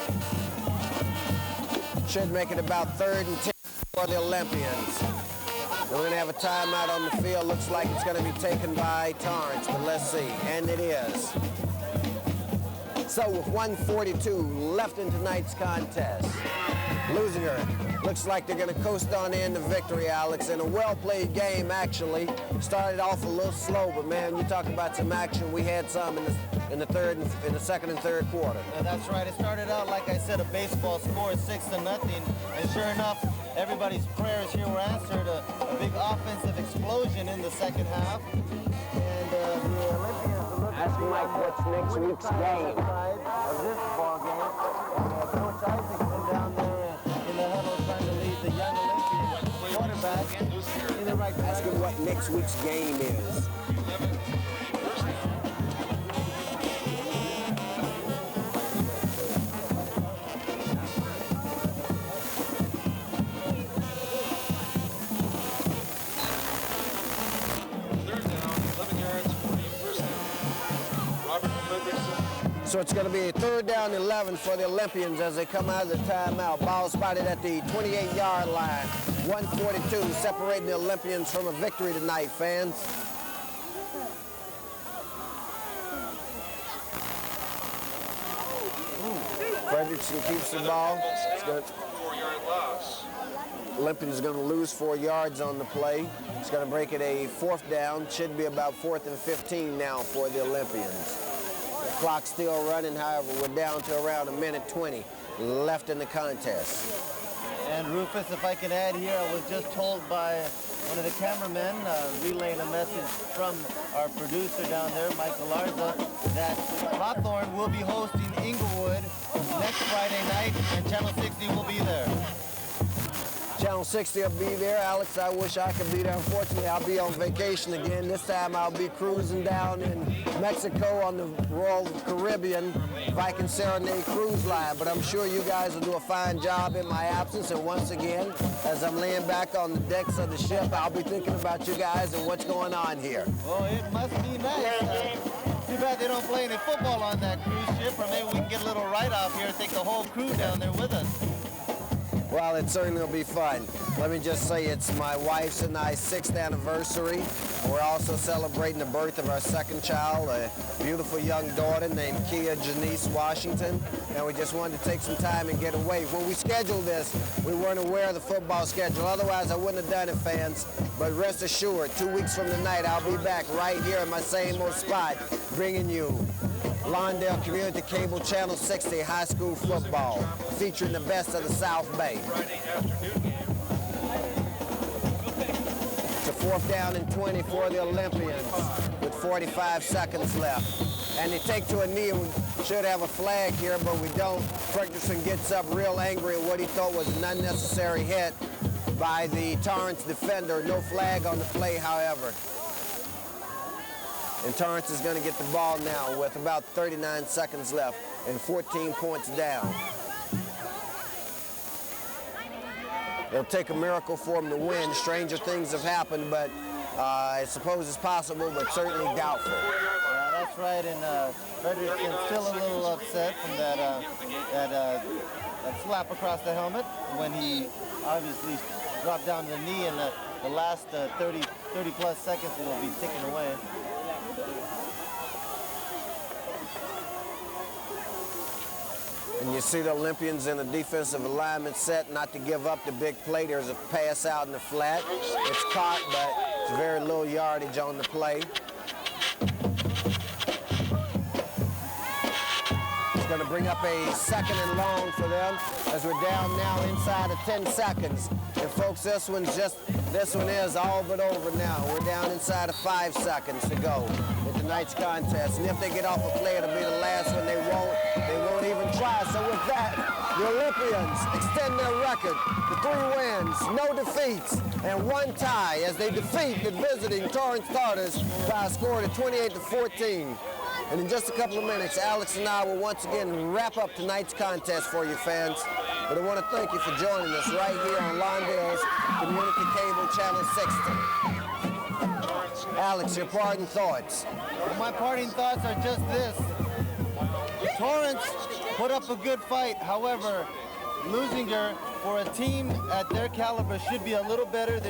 Should make it about 3rd and 10 for the Olympians. We're going to have a timeout on the field. Looks like it's going to be taken by Torrance, but let's see. And it is. So with 1:42 left in tonight's contest, Leuzinger looks like they're going to coast on in to victory, Alex, in a well-played game, actually. Started off a little slow, but man, you talk about some action. We had some in the second and third quarter. That's right. It started out, like I said, a baseball score, 6-0, and sure enough, everybody's prayers here were answered. A big offensive explosion in the second half, and the Olympians are looking Ask Mike what's next week's game of this ball game. Coach Isaacson down there in the huddle trying to lead the young Olympian quarterback in the right Ask direction. him what next week's game is. So it's going to be a 3rd down 11 for the Olympians as they come out of the timeout. Ball spotted at the 28-yard line. 1:42 separating the Olympians from a victory tonight, fans. Frederickson keeps the ball. 4-yard loss. Olympians is going to lose 4 yards on the play. It's going to break it a 4th down. Should be about 4th and 15 now for the Olympians. The clock's still running, however, we're down to around 1:20 left in the contest. And Rufus, if I can add here, I was just told by one of the cameramen relaying a message from our producer down there, Michael Larza, that Hawthorne will be hosting Inglewood next Friday night, and Channel 60 will be there. Channel 60 will be there. Alex, I wish I could be there. Unfortunately, I'll be on vacation again. This time I'll be cruising down in Mexico on the Royal Caribbean Viking Serenade Cruise Line. But I'm sure you guys will do a fine job in my absence. And once again, as I'm laying back on the decks of the ship, I'll be thinking about you guys and what's going on here. Well, it must be nice. Too bad they don't play any football on that cruise ship, or maybe we can get a little write-off here and take the whole crew down there with us. Well, it certainly will be fun. Let me just say it's my wife's and I's 6th anniversary. We're also celebrating the birth of our 2nd child, a beautiful young daughter named Kia Janice Washington. And we just wanted to take some time and get away. When we scheduled this, we weren't aware of the football schedule. Otherwise, I wouldn't have done it, fans. But rest assured, 2 weeks from tonight, I'll be back right here in my same old spot, bringing you Lawndale Community Cable Channel 60 high school football, featuring the best of the South Bay. Friday afternoon game. It's a 4th down and 20 for the Olympians with 45 seconds left. And they take to a knee. We should have a flag here, but we don't. Ferguson gets up real angry at what he thought was an unnecessary hit by the Torrance defender. No flag on the play, however. And Torrance is going to get the ball now with about 39 seconds left and 14 points down. It'll take a miracle for them to win. Stranger things have happened, but I suppose it's possible, but certainly doubtful. Yeah, that's right, and Frederickson's still a little upset from that slap across the helmet when he obviously dropped down to the knee, and the last 30-plus seconds will be ticking away. And you see the Olympians in the defensive alignment set not to give up the big play. There's a pass out in the flat. It's caught, but it's very little yardage on the play. It's going to bring up a 2nd and long for them as we're down now inside of 10 seconds. And folks, this one is all but over now. We're down inside of 5 seconds to go with tonight's contest. And if they get off a play, it'll be the last one. They won't even try. So with that, the Olympians extend their record to 3 wins, no defeats, and 1 tie as they defeat the visiting Torrance Starters by a score of 28-14. And in just a couple of minutes, Alex and I will once again wrap up tonight's contest for you fans. But I want to thank you for joining us right here on Lawndale's Community Cable Channel 60. Alex, your parting thoughts. Well, my parting thoughts are just this. Torrance put up a good fight. However, Leuzinger, for a team at their caliber, should be a little better.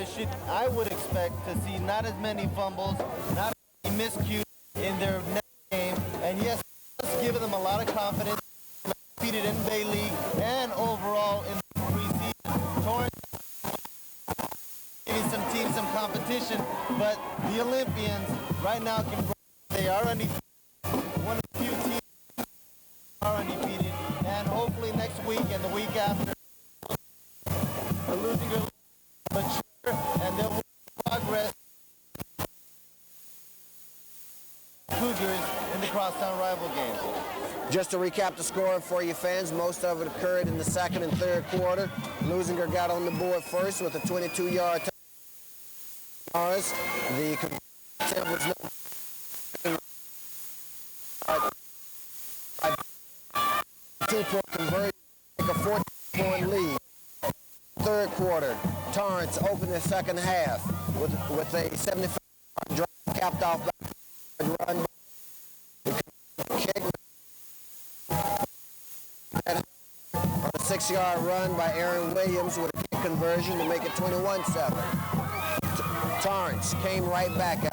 I would expect to see not as many fumbles, not as many miscues in their next game. And yes, it's given them a lot of confidence. Defeated in Bay League and overall in the preseason. Torrance giving some teams some competition, but the Olympians right now they are undefeated. One of the few teams are undefeated, and hopefully next week and the week after, the Leuzinger mature and they'll progress Cougars in the crosstown rival game. Just to recap the score for you fans, most of it occurred in the 2nd and 3rd quarter. Leuzinger got on the board first with a 22-yard touchdown. The attempt was no two-point conversion, take a 14-point lead. 3rd quarter, Torrance opened the 2nd half with a 75-yard drive capped off by a run. Kick 6-yard run by Aaron Williams with a kick conversion to make it 21-7. Torrance came right back out.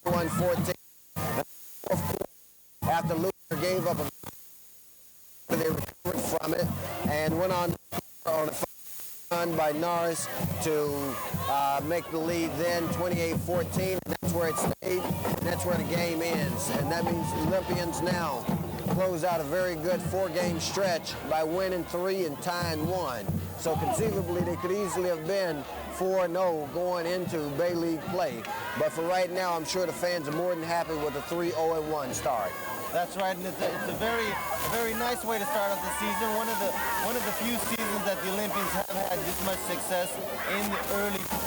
21-14. After Leuzinger gave up they recovered from it and went on a run by Norris to make the lead then 28-14. And that's where it stayed. And that's where the game ends. And that means the Olympians now close out a very good 4-game stretch by winning 3 and tying 1. So conceivably they could easily have been 4-0 going into Bay League play. But for right now, I'm sure the fans are more than happy with a 3-0-1 start. That's right, and it's a very nice way to start off the season. One of the few seasons that the Olympians have had this much success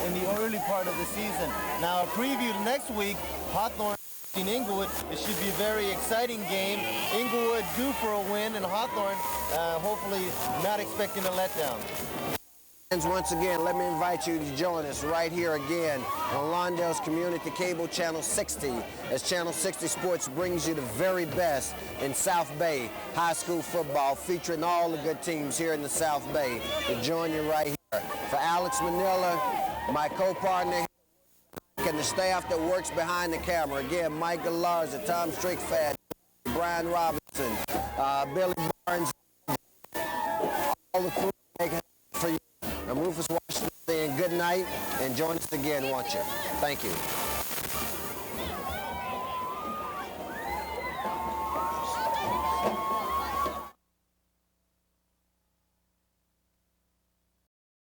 in the early part of the season. Now, a preview next week, Hawthorne in Inglewood. It should be a very exciting game. Inglewood due for a win, and Hawthorne hopefully not expecting a letdown. Once again, let me invite you to join us right here again on Lawndale's Community Cable Channel 60 as Channel 60 Sports brings you the very best in South Bay high school football, featuring all the good teams here in the South Bay. To join you right here. For Alex Manila, my co-partner, and the staff that works behind the camera, again, Mike Galarza, Tom Strickfad, Brian Robinson, Billy Barnes, all the crew making for you. I'm Rufus Washington saying good night, and join us again, won't you? Thank you.